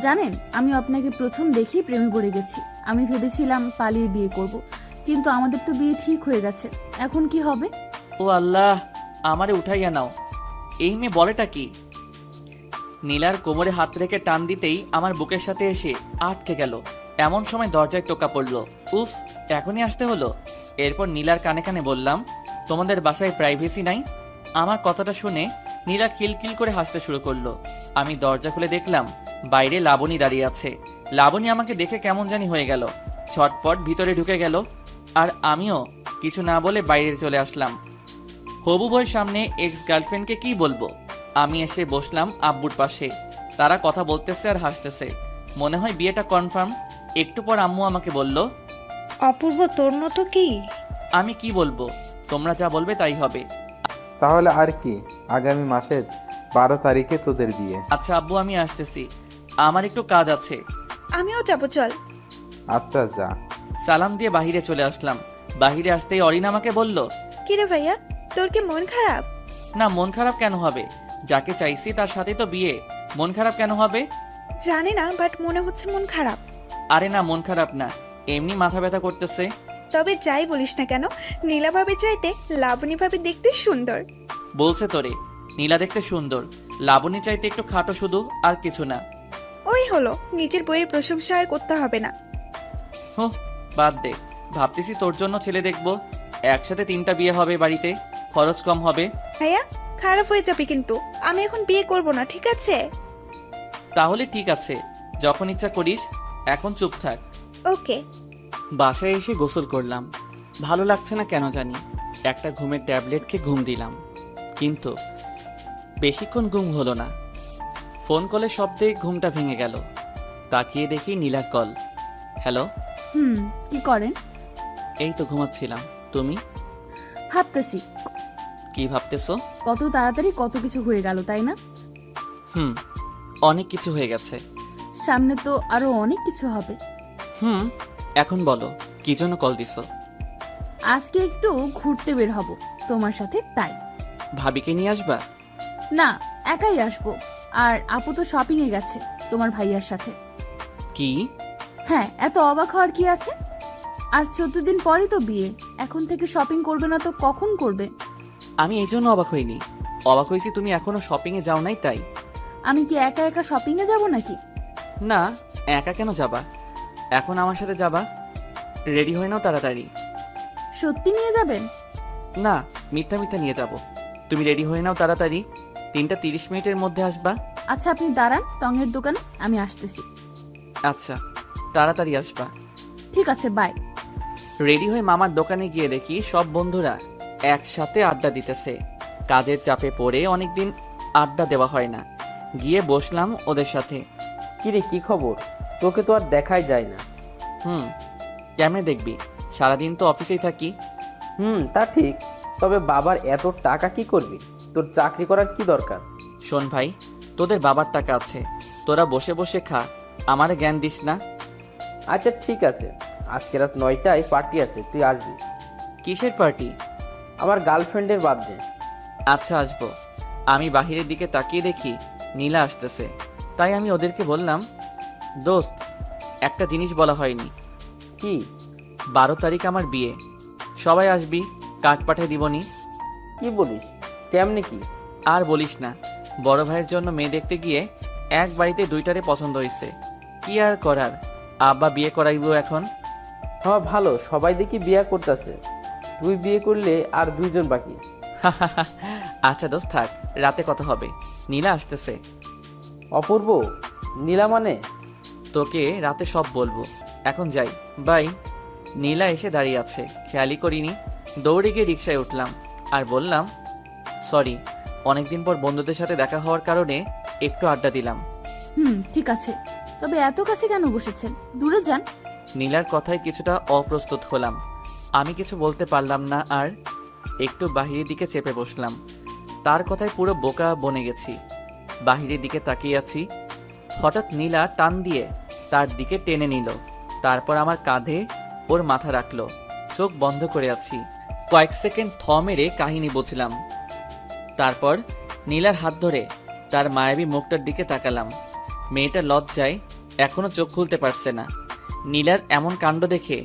জানেন, আমি আপনাকে প্রথম দেখেই প্রেমে পড়ে গেছি। আমি ভেবেছিলাম পালিয়ে বিয়ে করব, কিন্তু আমাদের তো বিয়ে ঠিক হয়ে গেছে। এখন কি হবে? ও আল্লাহ, আমারে উঠাইয়া নাও। এই মেয়ে বলেটা কি? নীলার কোমরে হাত রেখে টান দিতেই আমার বুকের সাথে এসে আটকে গেল। এমন সময় দরজায় টোকা পড়লো। উফ, এখনই আসতে হলো। এরপর নীলার কানে কানে বললাম, তোমাদের বাসায় প্রাইভেসি নাই? আমার কথাটা শুনে নীলা খিলখিল করে হাসতে শুরু করলো। আমি দরজা খুলে দেখলাম বাইরে লাবণী দাঁড়িয়ে আছে। লাবণী আমাকে দেখে কেমন জানি হয়ে গেল, ছটপট ভিতরে ঢুকে গেল। আর আমিও কিছু না বলে বাইরে চলে আসলাম। হবু বউয়ের সামনে এক্স গার্লফ্রেন্ডকে কি বলবো? আমি এসে বসলাম আব্বুর পাশে। তারা কথা বলতেছে আর হাসতেছে। মনে হয় বিয়েটা কনফার্ম। একটু পর আম্মু আমাকে বলল, অপূর্ব, তোর মতো কি? আমি কি বলবো, তোমরা যা বলবে তাই হবে। তাহলে আর কি, আগামী মাসের 12 তারিখে তোদের বিয়ে। আচ্ছা আব্বু, আমি আসতেছি, আমার একটু কাজ আছে। আমিও যাবো, চল। আচ্ছা যা। সালাম দিয়ে বাহিরে চলে আসলাম। বাহিরে আসতেই অরিন আমাকে বলল, কিরে ভাইয়া, তোর কি মন খারাপ? না, মন খারাপ কেন হবে? যাকে চাইছি তার সাথে তো বিয়ে, মন খারাপ কেন হবে? জানি না, বাট মনে হচ্ছে মন খারাপ। আরে না, মন খারাপ না, এমনি মাথা ব্যথা করতেছে। তবে যাই বলিস না কেন, নীলা ভাবে চাইতে লাবণী ভাবে দেখতে সুন্দর। বলছে তোরে নীলা দেখতে সুন্দর, লাবণী চাইতে একটু খাটো শুধু, আর কিছু না। ওই হলো, নিজের বইয়ের প্রশংসা আর করতে হবে না। হুঁ, বাদ দে। ভাবতেছি তোর জন্য ছেলে দেখবো, একসাথে 3টা বিয়ে হবে বাড়িতে, খরচ কম হবে। ভাইয়া, খারাপ হয়ে যাবে কিন্তু। আমি এখন বিয়ে করব না, ঠিক আছে? তাহলে ঠিক আছে, যখন ইচ্ছা করিস, এখন চুপ থাক। ওকে। বাসায় এসে গোসল করলাম। ভালো লাগছে না কেন জানি। একটা ঘুমের ট্যাবলেট খেয়ে ঘুম দিলাম, কিন্তু বেশিক্ষণ ঘুম হলো না। ফোন কলের শব্দে ঘুমটা ভেঙে গেল। তাকিয়ে দেখি নীলার কল। হ্যালো। কি করেন? এই তো ঘুমাচ্ছিলাম। তুমি? ভাবতেছি কি ভাবতেছো? কত তাড়াতাড়ি কত কিছু হয়ে গেল, তাই না? অনেক কিছু হয়ে গেছে। সামনে তো আরো অনেক কিছু হবে। এখন বলো, কি জন্য কল দিছো? আজকে একটু ঘুরতে বের হব তোমার সাথে, তাই। ভাবিকে নিয়ে আসবা? না, একাই আসবো। আর আপু তো শপিং এ গেছে তোমার ভাইয়ার সাথে। কি? হ্যাঁ, এত অবাক হওয়ার কি আছে? আর 14 দিন পরই তো বিয়ে। এখন থেকে শপিং করবে না তো কখন করবে? আমি এই জন্য অবাক হইনি। অবাক হয়েছি তুমি এখনো শপিং এ যাও নাই, তাই। আমি কি একা একা শপিং এ যাব নাকি? না, একা কেন যাবা? এখন আমার সাথে যাবা। রেডি হয়ে নাও তাড়াতাড়ি। সত্যি নিয়ে যাবেন? না, মিথ্যা মিথ্যা নিয়ে যাব। তুমি রেডি হয়ে নাও তাড়াতাড়ি, 3টা 30 মিনিটের মধ্যে আসবা। আচ্ছা, আপনি দাঁড়ান টঙের দোকানে, আমি আসতেছি। আচ্ছা, তাড়াতাড়ি আসবা। ঠিক আছে, বাই। রেডি হয়ে মামার দোকানে গিয়ে দেখি সব বন্ধুরা একসাথে আড্ডা দিতেছে। কাজের চাপে পড়ে অনেকদিন আড্ডা দেওয়া হয় না। গিয়ে বসলাম ওদের সাথে। কিরে, কি খবর? তোকে তো আর দেখাই যায় না। কেমনে দেখবি, সারাদিন তো অফিসেই থাকি। তা ঠিক, তবে বাবার এত টাকা কি করবি? তোর চাকরি করার কি দরকার? শোন ভাই, তোদের বাবার টাকা আছে, তোরা বসে বসে খা, আমারে জ্ঞান দিস না। আচ্ছা ঠিক আছে, আজকে রাত 9টায় পার্টি আছে, তুই আসবি। কিসের পার্টি? আমার গার্লফ্রেন্ডের বার্থডে। আচ্ছা আসবো। আমি বাহিরের দিকে তাকিয়ে দেখি নীলা আসতেছে, তাই আমি ওদেরকে বললাম, দোস্ত, একটা জিনিস বলা হয়নি। কি? 12 তারিখ আমার বিয়ে, সবাই আসবি, কার্ড পাঠায় দিবনি। কি বলিস? কেমনি কি? আর বলিস না, বড় ভাইয়ের জন্য মেয়ে দেখতে গিয়ে এক বাড়িতে দুইটারে পছন্দ হয়েছে। কি আর করার, আব্বা বিয়ে করাইব এখন। হ্যাঁ ভালো, সবাই দেখি বিয়ে করতেছে, তুই বিয়ে করলে আর 2 জন বাকি। আচ্ছা দোস্ত থাক, রাতে কথা হবে, নীলা আসতেছে। অপূর্ব? নীলা মানে? তোকে রাতে সব বলবো, এখন যাই, বাই। নীলা এসে দাঁড়িয়ে আছে, খেয়ালই করিনি। দৌড়ে গিয়ে রিকশায় উঠলাম আর বললাম, সরি, অনেকদিন পর বন্ধুদের সাথে দেখা হওয়ার কারণে একটু আড্ডা দিলাম। ঠিক আছে, তবে এত কাছে কেন বসেছেন? দূরে যান। নীলার কথায় কিছুটা অপ্রস্তুত হলাম, আমি কিছু বলতে পারলাম না আর একটু বাহিরের দিকে চেপে বসলাম। তার কথায় পুরো বোকা বনে গেছি, বাহিরের দিকে তাকিয়ে আছি। হঠাৎ নীলা টান দিয়ে তার দিকে টেনে নিল, তারপর আমার কাঁধে ওর মাথা রাখলো। চোখ বন্ধ করে আছি, কয়েক সেকেন্ড থ মেরে কাহিনী বুঝলাম। তারপর নীলার হাত ধরে তার মায়াবী মুখটার দিকে তাকালাম। মেয়েটা লজ্জায় এখনো চোখ খুলতে পারছে না। নীলার এমন কাণ্ড দেখে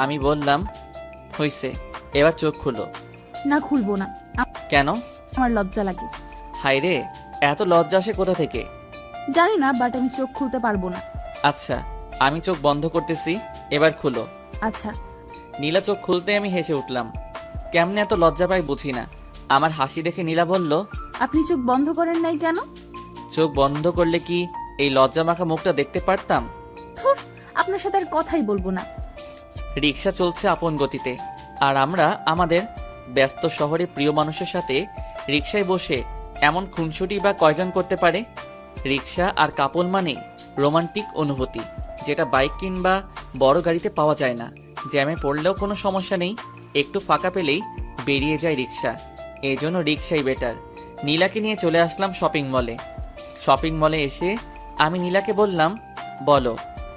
আমি বললাম, হইছে, এবার চোখ খুলো। না, খুলবো না। কেন? আমার লজ্জা লাগে। হায় রে, এত লজ্জা আসে কোথা থেকে? জানি না, বাট আমি চোখ খুলতে পারবো না। আচ্ছা, আমি চোখ বন্ধ করতেছি, এবার খুলো। আচ্ছা। নীলা চোখ খুলতে আমি হেসে উঠলাম। কেমনে এত লজ্জা পাই বুঝি না। আমার হাসি দেখে নীলা বলল, আপনি চোখ বন্ধ করেন নাই কেন? চোখ বন্ধ করলে কি এই লজ্জা মাখা মুখটা দেখতে পারতাম? ধুর, আপনার সাথে আর কথাই বলবো না। রিক্সা চলছে আপন গতিতে, আর আমরা আমাদের ব্যস্ত শহরে প্রিয় মানুষের সাথে রিক্সায় বসে এমন খুনসুটি বা কয়জন করতে পারে? রিক্সা আর কাপল মানে রোমান্টিক অনুভূতি, যেটা বাইক কিংবা বড় গাড়িতে পাওয়া যায় না। জ্যামে পড়লেও কোনো সমস্যা নেই, একটু ফাঁকা পেলেই বেরিয়ে যায় রিক্সা। এই জন্য রিক্সাই বেটার। নীলাকে নিয়ে চলে আসলাম শপিং মলে। শপিং মলে এসে আমি নীলাকে বললাম, বলো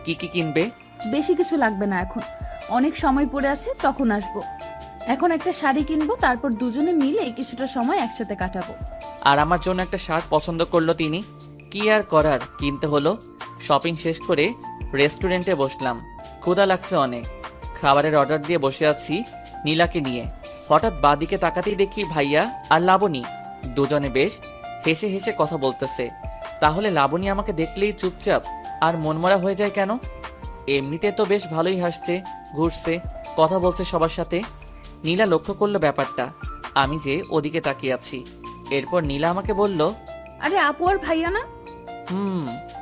কি কি কিনবে? বেশি কিছু লাগবে না, এখন অনেক সময় পড়ে আছে, তখন আসবো। এখন একটা শাড়ি কিনবো, তারপর দুজনে মিলে কিছুটা সময় একসাথে কাটাবো। আর আমার জন্য একটা শার্ট পছন্দ করলো তিনি। কি আর করার, কিনতে হলো। শপিং শেষ করে রেস্টুরেন্টে বসলাম। ক্ষুধা লাগছে অনেক, খাবারের অর্ডার দিয়ে বসে আছি নীলাকে নিয়ে। হঠাৎ বাঁদিকে তাকাতেই দেখি ভাইয়া আর লাবণী দুজনে বেশ হেসে হেসে কথা বলতেছে। তাহলে লাবণী আমাকে দেখলেই চুপচাপ আর মনমরা হয়ে যায় কেন? এমনিতে তো বেশ ভালোই হাসছে, ঘুরছে, কথা বলছে সবার সাথে। নীলা লক্ষ্য করলো ব্যাপারটা, আমি যে ওদিকে তাকিয়ে আছি। এরপর নীলা আমাকে বলল, আরে আপু আর ভাইয়া না?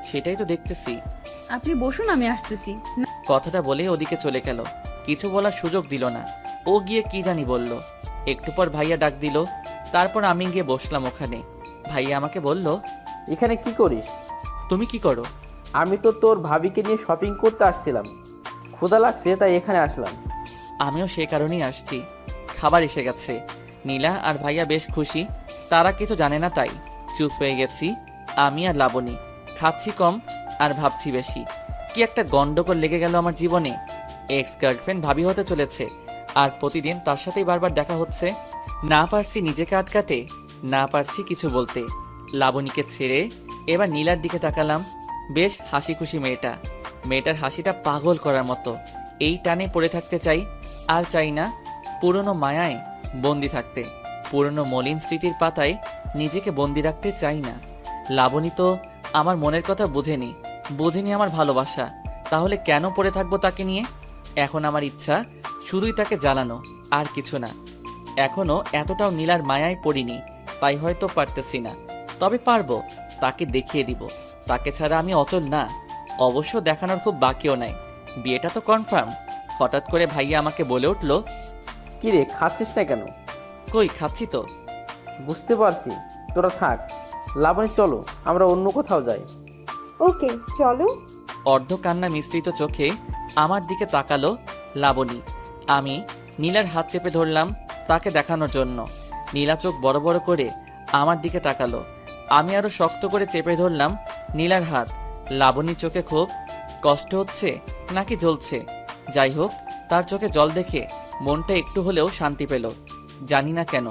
সেটাই তো দেখতেছি। আপনি বসুন, আমি আসতেছি। কথাটা বলে ওদিকে চলে গেল, কিছু বলার সুযোগ দিল না। ও গিয়ে কি জানি বলল। একটু পর ভাইয়া ডাক দিল, তারপর আমি গিয়ে বসলাম ওখানে। ভাইয়া আমাকে বলল, এখানে কি করিস? তুমি কি করো? আমি তো তোর ভাবিকে নিয়ে শপিং করতে আসছিলাম, ক্ষুধা লাগছে তাই এখানে আসলাম। আমিও সে কারণেই আসছি, খাবার এসে গেছে। নীলা আর ভাইয়া বেশ খুশি, তারা কিছু জানে না তাই চুপ হয়ে গেছি আমি আর লাবণী। খাচ্ছি কম আর ভাবছি বেশি। কি একটা গন্ডগোল লেগে গেল আমার জীবনে। এক্স গার্লফ্রেন্ড ভাবি হতে চলেছে, আর প্রতিদিন তার সাথেই বারবার দেখা হচ্ছে। না পারছি নিজেকে আটকাতে, না পারছি কিছু বলতে। লাবণীকে ছেড়ে এবার নীলার দিকে তাকালাম। বেশ হাসি খুশি মেয়েটা, মেয়েটার হাসিটা পাগল করার মতো। এই টানে পড়ে থাকতে চাই, আর চাই না পুরনো মায়ায় বন্দি থাকতে। পুরনো মলিন স্মৃতির পাতায় নিজেকে বন্দি রাখতে চাই না। লাবণী তো আমার মনের কথা বোঝেনি আমার ভালোবাসা। তাহলে কেন পড়ে থাকবো তাকে নিয়ে? এখন আমার ইচ্ছা শুধুই তাকে জ্বালানো, আর কিছু না। এখনো এতটাও নীলার মায়ায় পড়িনি, তাই হয়তো পারতেছি না। তবে পারবো, তাকে দেখিয়ে দিব তাকে ছাড়া আমি অচল না। অবশ্য দেখানোর খুব বাকিও নাই, বিয়েটা তো কনফার্ম। হঠাৎ করে ভাইয়া আমাকে বলে উঠল, কি রে, খাচ্ছিস না কেন? কই, খাচ্ছি তো। বুঝতে পারছি, তোরা থাক। লাবণী চলো, আমরা অন্য কোথাও যাই। ওকে চলো। অর্ধ কান্না মিশ্রিত চোখে আমার দিকে তাকালো লাবণী। আমি নীলার হাত চেপে ধরলাম, তাকে দেখানোর জন্য। নীলা চোখ বড় বড় করে আমার দিকে তাকালো। আমি আরো শক্ত করে চেপে ধরলাম নীলার হাত। লাবণীর চোখে খুব কষ্ট হচ্ছে নাকি জ্বলছে, যাই হোক তার চোখে জল দেখে মনটা একটু হলেও শান্তি পেল। জানি না কেন,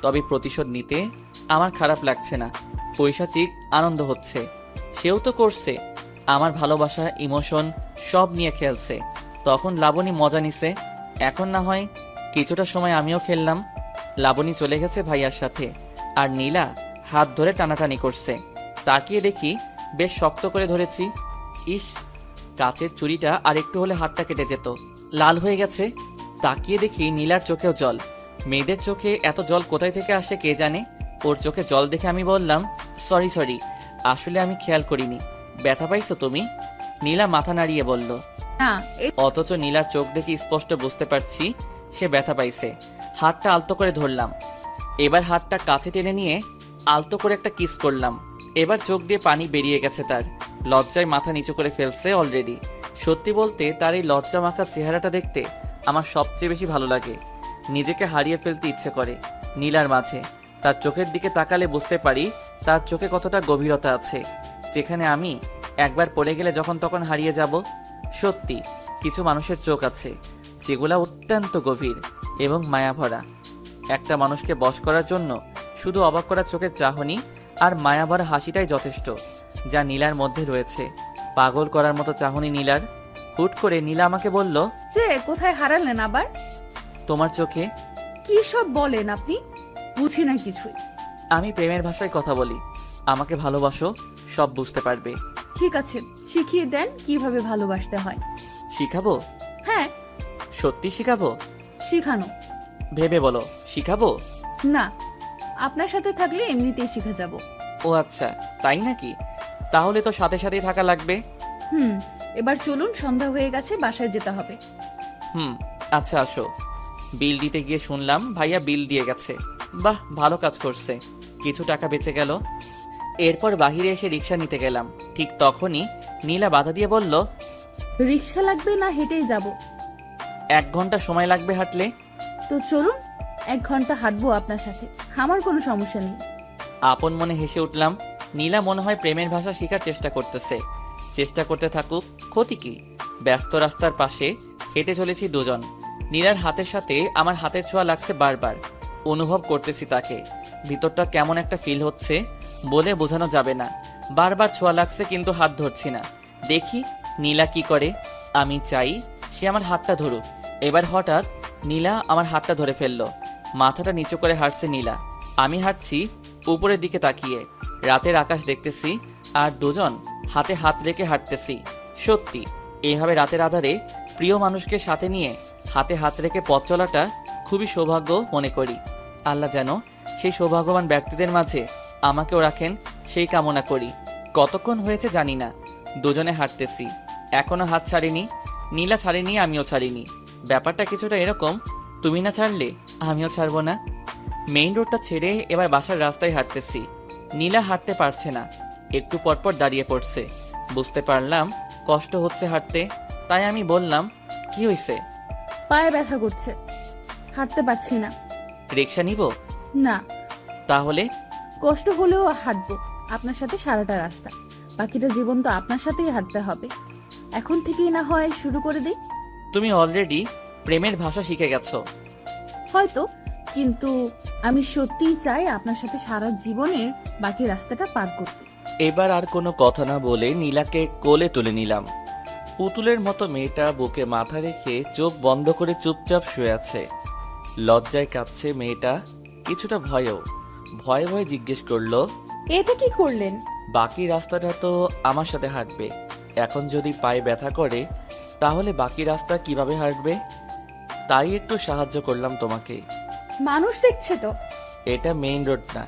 তবে প্রতিশোধ নিতে আমার খারাপ লাগছে না, পৈশাচিক আনন্দ হচ্ছে। সেও তো করছে, আমার ভালোবাসা ইমোশন সব নিয়ে খেলছে। তখন লাবণী মজা নিছে, এখন না হয় কিছুটা সময় আমিও খেললাম। লাবণী চলে গেছে ভাইয়ার সাথে, আর নীলা হাত ধরে টানাটানি করছে। তাকিয়ে দেখি বেশ শক্ত করে ধরেছি। ইস, কাচের চুড়িটা আর একটু হলে হাতটা কেটে যেত। লাল হয়ে গেছে। তাকিয়ে দেখি নীলার চোখেও জল। মেয়েদের চোখে এত জল কোথায় থেকে আসে কে জানে। ওর চোখে জল দেখে আমি বললাম, সরি, আসলে আমি খেয়াল করিনি। ব্যথা পাইছো তুমি? নীলা মাথা নাড়িয়ে বলল। না, অথচ নীলার চোখ দেখে স্পষ্ট বুঝতে পারছি সে ব্যথা পাইছে। হাতটা আলতো করে ধরলাম। এবার হাতটা কাছে টেনে নিয়ে আলতো করে একটা কিস করলাম। এবার চোখ দিয়ে পানি বেরিয়ে গেছে তার। লজ্জায় মাথা নিচু করে ফেলছে অলরেডি। সত্যি বলতে তার এই লজ্জা মাখা চেহারাটা দেখতে আমার সবচেয়ে বেশি ভালো লাগে। নিজেকে হারিয়ে ফেলতে ইচ্ছে করে নীলার মাঝে। তার চোখের দিকে তাকালে বুঝতে পারি তার চোখে কতটা গভীরতা আছে, যেখানে আমি একবার পড়ে গেলে যখন তখন হারিয়ে যাব। সত্যি কিছু মানুষের চোখ আছে যেগুলা অত্যন্ত গভীর এবং মায়াভরা। একটা মানুষকে বশ করার জন্য শুধু অবাক করা চোখের চাহনি আর মায়াভরা হাসিটাই যথেষ্ট, যা নীলার মধ্যে রয়েছে। পাগল করার মতো চাহনি নীলার। হুট করে নীলা আমাকে বলল, যে কোথায় হারালেন আবার? তোমার চোখে। কি সব বলেন আপনি? বুঝি না কিছুই। আমি প্রেমের ভাষায় কথা বলি, আমাকে ভালোবাসো, সব বুঝতে পারবে। ঠিক আছে, শিখিয়ে দেন কিভাবে ভালোবাসতে হয়। শিখাবো? হ্যাঁ, সত্যি শিখাবো? শিখানো। ভেবে বলো, শিখাবো? না, আপনার সাথে থাকলে এমনিতেই শিখে যাব। ও আচ্ছা, তাই নাকি? তাহলে তো সাথে সাথেই থাকা লাগবে। এবার চলুন, সন্ধ্যা হয়ে গেছে, বাসায় যেতে হবে। আচ্ছা আসো। বিল দিতে গিয়ে শুনলাম ভাইয়া বিল দিয়ে গেছে। বাহ, ভালো কাজ করছে, কিছু টাকা বেঁচে গেল। এরপর বাহিরে এসে রিক্সা নিতে গেলাম। ঠিক তখনই নীলা বাধা দিয়ে বলল, রিক্সা লাগবে না হেঁটেই যাব? 1 ঘন্টা সময় লাগবে হাঁটলে। তো চলুন, 1 ঘন্টা হাঁটবো আপনার সাথে, আমার কোনো সমস্যা নেই। আপন মনে হেসে উঠলাম। নীলা মনে হয় প্রেমের ভাষা শেখার চেষ্টা করতেছে। চেষ্টা করতে থাকুক, ক্ষতি কি? ব্যস্ত রাস্তার পাশে হেঁটে চলেছি দুজন। নীলার হাতের সাথে আমার হাতের ছোঁয়া লাগছে বারবার। অনুভব করতেছি তাকে। ভিতরটা কেমন একটা ফিল হচ্ছে, বলে বোঝানো যাবে না। বারবার ছোঁয়া লাগছে কিন্তু হাত ধরছি না। দেখি নীলা কি করে। আমি চাই সে আমার হাতটা ধরুক। এবার হঠাৎ নীলা আমার হাতটা ধরে ফেললো। মাথাটা নিচু করে হাঁটছে নীলা। আমি হাঁটছি উপরের দিকে তাকিয়ে। রাতের আকাশ দেখতেছি আর দুজন হাতে হাত রেখে হাঁটতেছি। সত্যি এইভাবে রাতের আধারে প্রিয় মানুষকে সাথে নিয়ে হাতে হাত রেখে পথ চলাটা খুবই সৌভাগ্য মনে করি। আল্লাহ যেন সেই সৌভাগ্যবান ব্যক্তিদের মাঝে আমাকেও রাখেন, সেই কামনা করি। কতক্ষণ হয়েছে জানি না, দুজনে হাঁটতেছি, এখনো হাত ছাড়িনি। নীলা ছাড়িনি, আমিও ছাড়িনি। ব্যাপারটা কিছুটা এরকম, তুমি না ছাড়লে আমিও ছাড়বো না। মেইন রোডটা ছেড়ে এবার বাসার রাস্তায় হাঁটতেছি। নীলা হাঁটতে পারছে না, একটু পরপর দাঁড়িয়ে পড়ছে। বুঝতে পারলাম কষ্ট হচ্ছে হাঁটতে, তাই আমি বললাম, কি হয়েছে? পায়ে ব্যথা করছে, হাঁটতে পারছি না। রিক্সা নিব? না, তাহলে? কষ্ট হলেও হাঁটবো আপনার সাথে সারাটা রাস্তা। বাকিটা জীবন তো আপনার সাথেই হাঁটতে হবে। এখন থেকেই না হয় শুরু করে দিই। তুমি অলরেডি প্রেমের ভাষা শিখে গেছো। হয়তো, কিন্তু আমি সত্যিই চাই আপনার সাথে সারা জীবনের বাকি রাস্তাটা পার করতে। এবার আর কোনো কথা না বলে নীলাকে কোলে তুলে নিলাম। পুতুলের মতো মেয়েটা বুকে মাথা রেখে চোখ বন্ধ করে চুপচাপ শুয়ে আছে। লজ্জায় কাঁপছে মেয়েটা, কিছুটা ভয়েও। ভয়ে ভয়ে জিজ্ঞেস করলো, এটা কি করলেন? বাকি রাস্তাটা তো আমার সাথে হাঁটবে। এখন যদি পায়ে ব্যথা করে তাহলে বাকি রাস্তা কিভাবে হাঁটবে? তাই একটু সাহায্য করলাম তোমাকে। মানুষ দেখছে তো? এটা মেইন রোড না,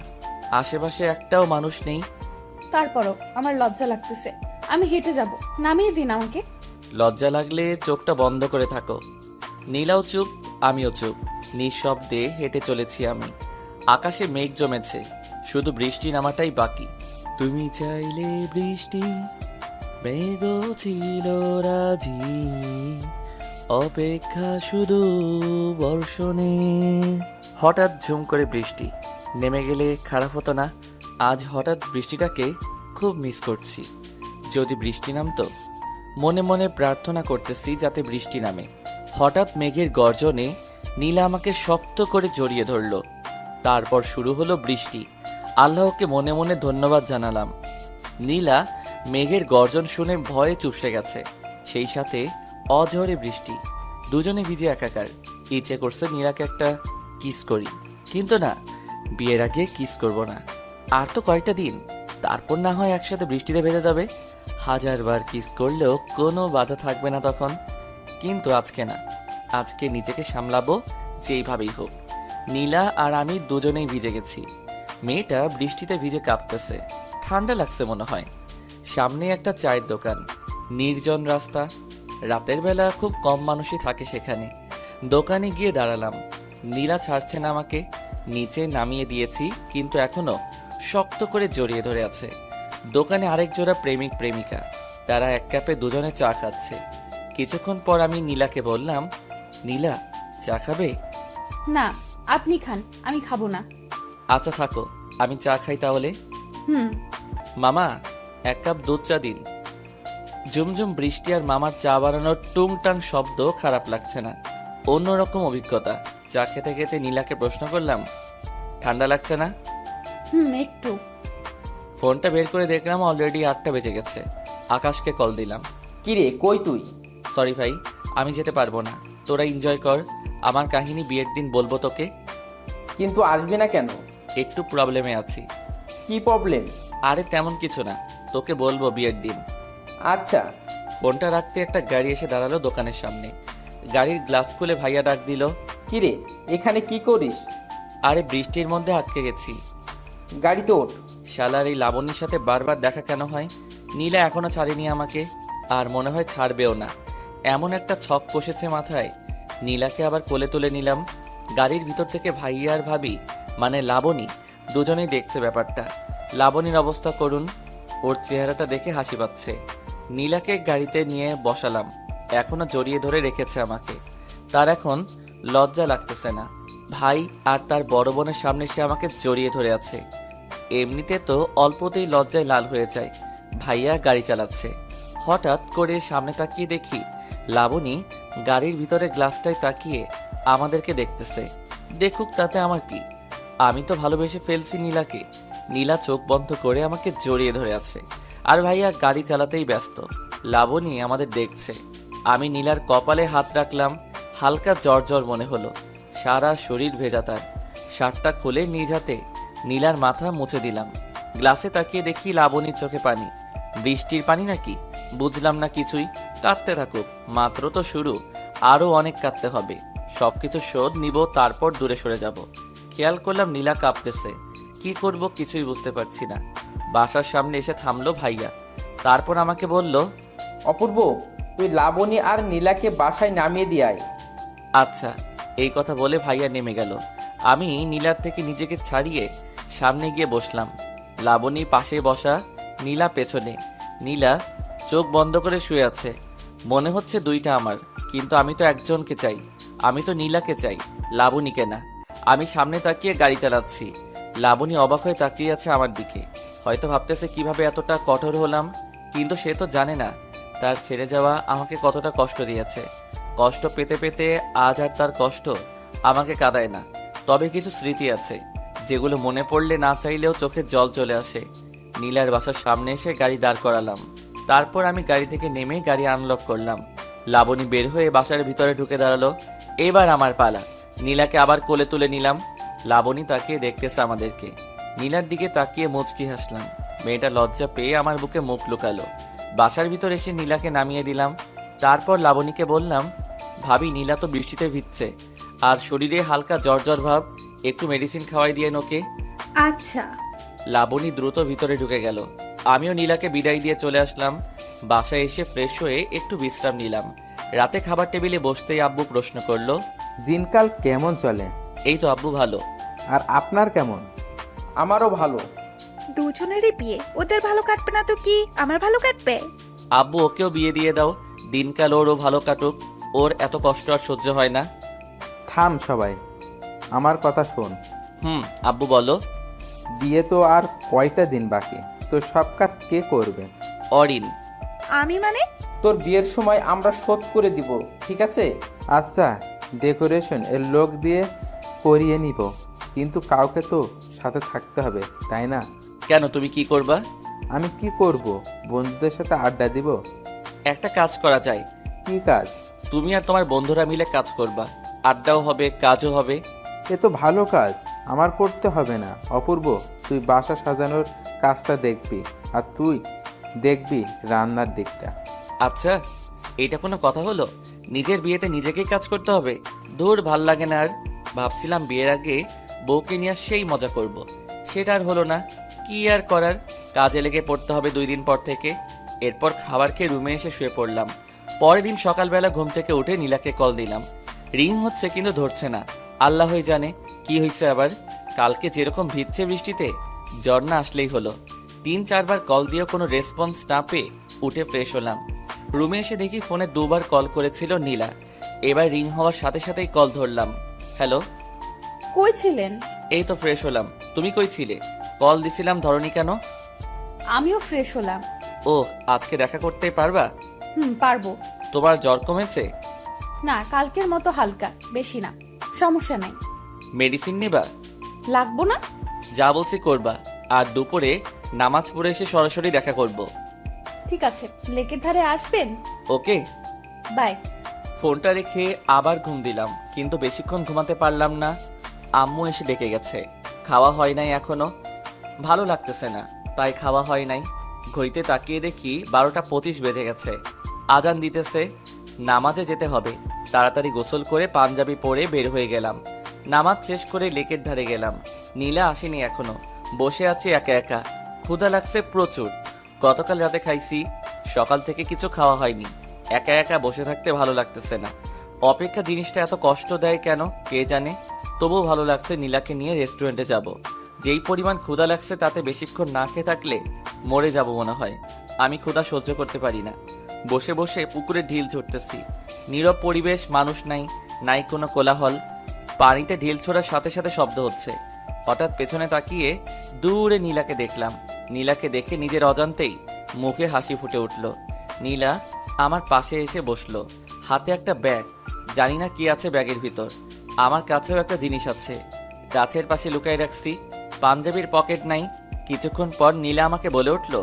আশেপাশে একটাও মানুষ নেই। তারপরও আমার লজ্জা লাগতেছে, আমি হেঁটে যাব, নামিয়ে দিন আমাকে। লজ্জা লাগলে চোখটা বন্ধ করে থাকো। নীলাও চুপ, আমিও চুপ। নিঃশব্দে হেঁটে চলেছি আমি। আকাশে মেঘ জমেছে, শুধু বৃষ্টি নামাটাই বাকি। তুমি চাইলে বৃষ্টি, মেঘ ছিল রাজি, অপেক্ষা শুধু বর্ষণে। হঠাৎ ঝুম করে বৃষ্টি নেমে গেলে খারাপ হতো না। আজ হঠাৎ বৃষ্টিটাকে খুব মিস করছি। যদি বৃষ্টি নামতো। মনে মনে প্রার্থনা করতেছি যাতে বৃষ্টি নামে। হঠাৎ মেঘের গর্জনে নীলা আমাকে শক্ত করে জড়িয়ে ধরল। তারপর শুরু হলো বৃষ্টি। আল্লাহকে মনে মনে ধন্যবাদ জানালাম। নীলা মেঘের গর্জন শুনে ভয়ে চুপসে গেছে। সেই সাথে অঝরে বৃষ্টি, দুজনে ভিজে একাকার। ইচ্ছে করছে নীলাকে একটা কিস করি, কিন্তু না, বিয়ের আগে কিস করব না। আর তো কয়েকটা দিন, তারপর না হয় একসাথে বৃষ্টিতে ভেজে যাবে। হাজারবার কিস করলেও কোনো বাধা থাকবে না তখন। কিন্তু আজকে না, আজকে নিজেকে সামলাবো যেইভাবেই হোক। নীলা আর আমি দুজনেই ভিজে গেছি। মেয়েটা বৃষ্টিতে ভিজে কাঁপতেছে, ঠান্ডা লাগছে মনে হয়। সামনে একটা চায়ের দোকান, নির্জন রাস্তা। রাতের বেলা খুব কম মানুষই থাকে সেখানে। দোকানে গিয়ে দাঁড়ালাম। নীলা ছাড়ছে না আমাকে। নিচে নামিয়ে দিয়েছি, কিন্তু এখনো শক্ত করে জড়িয়ে ধরে আছে। দোকানে আরেক জোড়া প্রেমিক প্রেমিকা, তারা এক কাপে দুজনে চা খাচ্ছে। কিছুক্ষণ পর আমি নীলাকে বললাম, নীলা, চা খাবে? না, আপনি খান, আমি খাবো না। আচ্ছা থাকো, আমি চা খাই তাহলে। হুম। মামা, এক কাপ দুধ চা দিন। ঝুমঝুম বৃষ্টি আর মামার চা বানানোর টুংটাং শব্দ খারাপ লাগছে না, অন্যরকম অভিজ্ঞতা। চা খেতে খেতে নীলাকে প্রশ্ন করলাম, ঠান্ডা লাগছে না? হুম, একটু। ফোনটা বের করে দেখলাম অলরেডি 8টা বেজে গেছে। আকাশকে কল দিলাম। কিরে, কই তুই? সরি ভাই, আমি যেতে পারবো না। তোরা এনজয় কর, আমার কাহিনী বিয়ের দিন বলবো তোকে। কিন্তু আসবি না কেন? একটু প্রবলেমে আছি। কি প্রবলেম? আরে তেমন কিছু না, তোকে বলবো বিয়ের দিন। আচ্ছা। ফোনটা রাখতে একটা গাড়ি এসে দাঁড়ালো দোকানের সামনে। গাড়ির গ্লাস খুলে ভাইয়া ডাক দিল, কিরে, এখানে কি করিস? আরে বৃষ্টির মধ্যে আটকে গেছি। গাড়িতে ওঠ। শালার এই লাবণীর সাথে বারবার দেখা কেন হয়? নীলা এখনো ছাড়েনি আমাকে, আর মনে হয় ছাড়বেও না। এমন একটা ছক কষেছে মাথায়। নীলাকে আবার কোলে তুলে নিলাম। গাড়ির ভিতর থেকে ভাইয়া আর ভাবি, মানে লাবণী, দুজনেই দেখছে ব্যাপারটা। লাবণীর অবস্থা করুন, ওর চেহারাটা দেখে হাসি পাচ্ছে। নীলাকে গাড়িতে নিয়ে বসালাম। এখনো জড়িয়ে ধরে রেখেছে আমাকে। তার এখন লজ্জা লাগতেছে না। ভাই আর তার বড় বোনের সামনে সে আমাকে জড়িয়ে ধরে আছে। এমনিতে তো অল্পতেই লজ্জায় লাল হয়ে যায়। ভাইয়া গাড়ি চালাচ্ছে। হঠাৎ করে সামনে তাকিয়ে দেখি লাবণী গাড়ির ভিতরে গ্লাসটায় তাকিয়ে আমাদেরকে দেখতেছে। দেখুক, তাতে আমার কি? আমি তো ভালোবেসে ফেলছি নীলাকে। নীলা চোখ বন্ধ করে আমাকে জড়িয়ে ধরে আছে, আর ভাইয়া গাড়ি চালাতেই ব্যস্ত। লাবণী আমাদের দেখছে। আমি নীলার কপালে হাত রাখলাম। হালকা জ্বর জ্বর মনে হলো। সারা শরীর ভেজা তার। শার্টটা খুলে নিজ হাতে নীলার মাথা মুছে দিলাম। গ্লাসে তাকিয়ে দেখি লাবণীর চোখে পানি। বৃষ্টির পানি নাকি? বুঝলাম না কিছুই। কাঁদতে থাকুক, মাত্র তো শুরু, আরও অনেক কাঁদতে হবে। সবকিছু শোধ নিব, তারপর দূরে সরে যাব। খেয়াল করলাম নীলা কাঁপতেছে। কি করব কিছুই বুঝতে পারছি না। বাসার সামনে এসে থামলো ভাইয়া। তারপর আমাকে বলল, অপূর্ব, তুই লাবণী আর নীলাকে বাসায় নামিয়ে দিয়ে আয়। আচ্ছা। এই কথা বলে ভাইয়া নেমে গেল। আমি নীলার থেকে নিজেকে ছাড়িয়ে সামনে গিয়ে বসলাম। লাবণী পাশে বসা, নীলা পেছনে। নীলা চোখ বন্ধ করে শুয়ে আছে। মনে হচ্ছে দুইটা আমার, কিন্তু আমি তো একজনকে চাই। আমি তো নীলাকে চাই, লাবণীকে না। আমি সামনে তাকিয়ে গাড়ি চালাচ্ছি। লাবণী অবাক হয়ে তাকিয়ে আছে আমার দিকে। হয়তো ভাবতেছে কিভাবে এতটা কঠোর হলাম, কিন্তু সে তো জানে না তার ছেড়ে যাওয়া আমাকে কতটা কষ্ট দিয়েছে। কষ্ট পেতে পেতে আজ আর তার কষ্ট আমাকে কাঁদায় না। তবে কিছু স্মৃতি আছে যেগুলো মনে পড়লে না চাইলেও চোখে জল চলে আসে। নীলার বাসার সামনে এসে গাড়ি দাঁড় করালাম। তারপর আমি গাড়ি থেকে নেমে গাড়ি আনলক করলাম। লাবণী বের হয়ে বাসার ভিতরে ঢুকে দাঁড়ালো। এবার আমার পালা। নীলাকে আবার কোলে তুলে নিলাম। লাবণী তাকিয়ে দেখতেছে আমাদেরকে। নীলার দিকে তাকিয়ে মুচকি হাসলাম। মেয়েটা লজ্জা পেয়ে আমার বুকে মুখ লুকালো। বাসার ভিতর এসে নীলাকে নামিয়ে দিলাম। তারপর লাবণীকে বললাম, ভাবি, নীলা তো বৃষ্টিতে ভিজছে আর শরীরে হালকা জ্বর জ্বর ভাব, একটু মেডিসিন খাওয়াই দিয়ে নোকে। আচ্ছা। লাবণী দ্রুত ভিতরে ঢুকে গেল। আমিও নীলাকে বিদায় দিয়ে চলে আসলাম। বাসায় এসে ফ্রেশ হয়ে একটু বিশ্রাম নিলাম। রাতে খাবার টেবিলে বসতেই আব্বু প্রশ্ন করলো, দিনকাল কেমন চলে? এই তো আব্বু, ভালো। আর আপনার কেমন? আমারও ভালো। দুজনেরই বিয়ে, ওদের ভালো কাটবে না তো কি আমার ভালো কাটবে? আব্বু, ওকেও বিয়ে দিয়ে দাও। দিনকাল ওরও ভালো কাটুক, ওর এত কষ্ট আর সহ্য হয় না। থাম সবাই। আমার কথা শোন। আব্বু বলো। বিয়ে তো আর কয়টা দিন বাকি, তো সব কাজ কে করবে? অরিন। আমি মানে? তোর বিয়ের সময় আমরা শোধ করে দিব, ঠিক আছে? আচ্ছা, ডেকোরেশন এর লোক দিয়ে করিয়ে নিব, কিন্তু কাউকে তো সাথে থাকতে হবে, তাই না? কেন, তুমি কি করবা? আমি কি করব? বন্ধুদের সাথে আড্ডা দিব। একটা কাজ করা যায়। কি কাজ? তুমি আর তোমার বন্ধুরা মিলে কাজ করবা, আড্ডাও হবে, কাজও হবে। এ তো ভালো কাজ, আমার করতে হবে না। অপূর্ব, তুই বাসা সাজানোর কাজটা দেখবি, আর তুই দেখবি রান্নার দিকটা। আচ্ছা, এটা কোনো কথা হলো? নিজের বিয়েতে নিজেকেই কাজ করতে হবে? দূর, ভাল লাগে না আর। ভাবছিলাম বিয়ের আগে বউকে নিয়ে সেই মজা করব, সেটা আর হলো না। কি আর করার, কাজে লেগে পড়তে হবে 2 দিন পর থেকে। এরপর খাবার খেয়ে রুমে এসে শুয়ে পড়লাম। পরের দিন সকালবেলা ঘুম থেকে উঠে নীলাকে কল দিলাম। রিং হচ্ছে কিন্তু ধরছে না। আল্লাহই জানে কি হয়েছে আবার। কালকে যেরকম ভিজছে বৃষ্টিতে, জ্বর না আসলেই হলো। 3-4 বার কল দিয়েও কোনো রেসপন্স না পেয়ে উঠে ফ্রেশ হলাম। রুমে এসে দেখি ফোনে 2 বার কল করেছিল নীলা। এবার রিং হওয়ার সাথে সাথেই কল ধরলাম। হ্যালো। কই ছিলেন? এই তো ফ্রেশ হলাম। তুমি কই ছিলে? কল দিছিলাম, ধরনি কেন? আমিও ফ্রেশ হলাম। ও, আজকে দেখা করতে পারবা? পারবো। তোমার জ্বর কমেছে? না, কালকের মতো হালকা, বেশি না। সমস্যা নাই। মেডিসিন নিবা? লাগবো না। যা বলছি করবা। আর দুপুরে নামাজ পড়ে এসে সরাসরি দেখা করব। ঠিক আছে, লেকের ধারে আসবেন। ওকে। বাই। ফোনটা রেখে আবার ঘুম দিলাম, কিন্তু বেশিক্ষণ ঘুমাতে পারলাম না। আম্মু এসে ডেকে গেছে। খাওয়া হয় নাই এখনো, ভালো লাগতেছে না, তাই খাওয়া হয় নাই। ঘড়িতে তাকিয়ে দেখি 12টা 25 বেজে গেছে। আজান দিতেছে, নামাজে যেতে হবে। তাড়াতাড়ি গোসল করে পাঞ্জাবি পরে বের হয়ে গেলাম। নামাজ শেষ করে লেকের ধারে গেলাম। নীলা আসেনি এখনো, বসে আছি একা একা। ক্ষুধা লাগছে প্রচুর। গতকাল রাতে খাইছি, সকাল থেকে কিছু খাওয়া হয়নি। একা একা বসে থাকতে ভালো লাগতেছে না। অপেক্ষা জিনিসটা এত কষ্ট দেয় কেন কে জানে। তবুও ভালো লাগছে নীলাকে নিয়ে রেস্টুরেন্টে যাব। যেই পরিমাণ ক্ষুধা লাগছে তাতে বেশিক্ষণ না খেয়ে থাকলে মরে যাব মনে হয়। আমি ক্ষুধা সহ্য করতে পারি না। বসে বসে পুকুরে ঢিল ছুটতেছি। নীরব পরিবেশ, মানুষ নাই, নাই কোনো কোলাহল। পানিতে ঢিল ছোড়ার সাথে সাথে শব্দ হচ্ছে। হঠাৎ পেছনে তাকিয়ে দূরে নীলাকে দেখলাম। নীলাকে দেখে নিজের অজান্তেই মুখে হাসি ফুটে উঠল। নীলা আমার পাশে এসে বসলো, হাতে একটা ব্যাগ। জানি না কি আছে ব্যাগের ভিতর। আমার কাছেও একটা জিনিস আছে, গাছের পাশে লুকাই রাখছি। পাঞ্জাবির পকেট নাই। কিছুক্ষণ পর নীলা আমাকে বলে উঠল,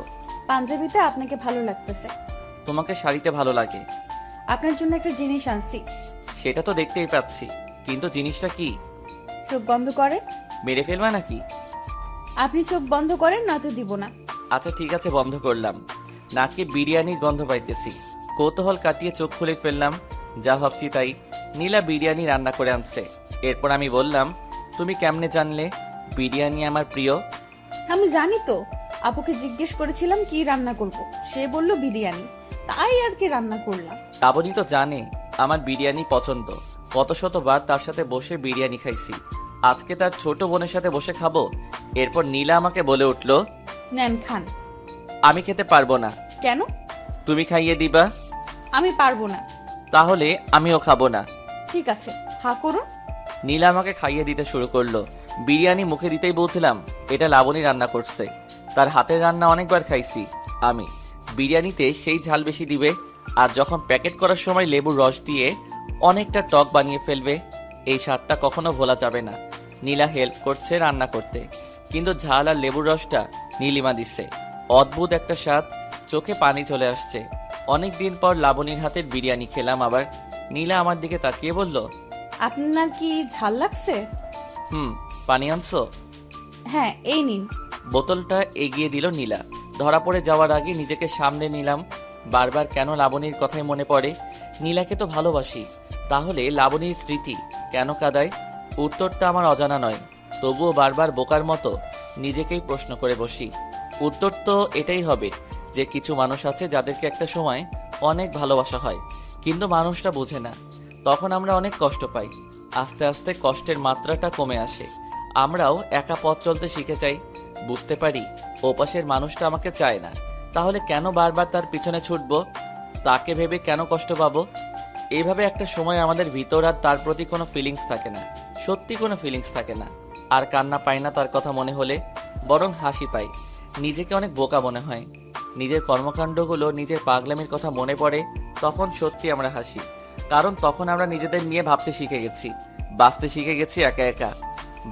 পাঞ্জাবিতে আপনাকে ভালো লাগতেছে। তোমাকে শাড়িতে ভালো লাগে। আপনার জন্য একটা জিনিস আনছি। সেটা তো দেখতেই পাচ্ছি, কিন্তু জিনিসটা কি? চোখ বন্ধ করেন। মেরে ফেলবা নাকি? আপনি চোখ বন্ধ করেন, নয়তো দিব না। আচ্ছা ঠিক আছে, বন্ধ করলাম। নাকে বিরিয়ানির গন্ধ পাইতেছি। কৌতূহল কাটিয়ে চোখ খুলে ফেললাম। যা ভাবছি তাই, নীলা বিরিয়ানি রান্না করে আনছে। এরপর আমি বললাম, তুমি কেমনে জানলে বিরিয়ানি আমার প্রিয়? আমি জানি তো, আপুকে জিজ্ঞেস করেছিলাম কি রান্না করব, সে বলল বিরিয়ানি, তাই আর কি রান্না করলাম। লাবণী তো জানে আমার বিরিয়ানি পছন্দ। কত শতবার তার সাথে বসে বিরিয়ানি খাইছি, আজকে তার ছোট বোনের সাথে বসে খাবো। এরপর নীলা আমাকে বলে উঠল, নেন খান। আমি খেতে পারবো না। কেন? তুমি খাইয়ে দিবা। আমি পারবো না। তাহলে আমিও খাবো না। ঠিক আছে, হা করুন। নীলা আমাকে খাইয়ে দিতে শুরু করলো। বিরিয়ানি মুখে দিতেই বলছিলাম, এটা লাবণী রান্না করছে। তার হাতের রান্না অনেকবার খাইছি আমি। বিরিয়ানিতে সেই ঝাল বেশি দিবে, আর যখন প্যাকেট করার সময় লেবুর রস দিয়ে অনেকটা টক বানিয়ে ফেলবে। এই স্বাদটা কখনো ভোলা যাবে না। নীলা হেল্প করছে রান্না করতে, কিন্তু ঝাল আর লেবুর রসটা নীলিমা দিচ্ছে। অদ্ভুত একটা স্বাদ, চোখে পানি চলে আসছে। অনেক দিন পর লাবণীর হাতের বিরিয়ানি খেলাম আবার। নীলা আমার দিকে তাকিয়ে বলল, আপনার কি ঝাল লাগছে? পানি আনছো? হ্যাঁ, এই নিন। বোতলটা এগিয়ে দিল নীলা। ধরা পড়ে যাওয়ার আগে নিজেকে সামনে নিলাম। বারবার কেন লাবণীর কথাই মনে পড়ে? নীলাকে তো ভালোবাসি, তাহলে লাবণীর স্মৃতি কেন কাঁদায়? উত্তরটা আমার অজানা নয়, তবুও বারবার বোকার মতো নিজেকেই প্রশ্ন করে বসি। উত্তর তো এটাই হবে যে কিছু মানুষ আছে যাদেরকে একটা সময় অনেক ভালোবাসা হয়, কিন্তু মানুষটা বোঝে না। তখন আমরা অনেক কষ্ট পাই। আস্তে আস্তে কষ্টের মাত্রাটা কমে আসে। আমরাও একা পথ চলতে শিখে যাই। বুঝতে পারি ওপাশের মানুষটা আমাকে চায় না, তাহলে কেন বারবার তার পিছনে ছুটবো? তাকে ভেবে কেন কষ্ট পাবো? এইভাবে একটা সময় আমাদের ভিতর আর তার প্রতি কোনো ফিলিংস থাকে না, সত্যি কোনো ফিলিংস থাকে না। আর কান্না পাই না তার কথা মনে হলে, বরং হাসি পাই। নিজেকে অনেক বোকা মনে হয়। নিজের কর্মকাণ্ডগুলো, নিজের পাগলামির কথা মনে পড়ে, তখন সত্যি আমরা হাসি। কারণ তখন আমরা নিজেদের নিয়ে ভাবতে শিখে গেছি, বাঁচতে শিখে গেছি একা একা।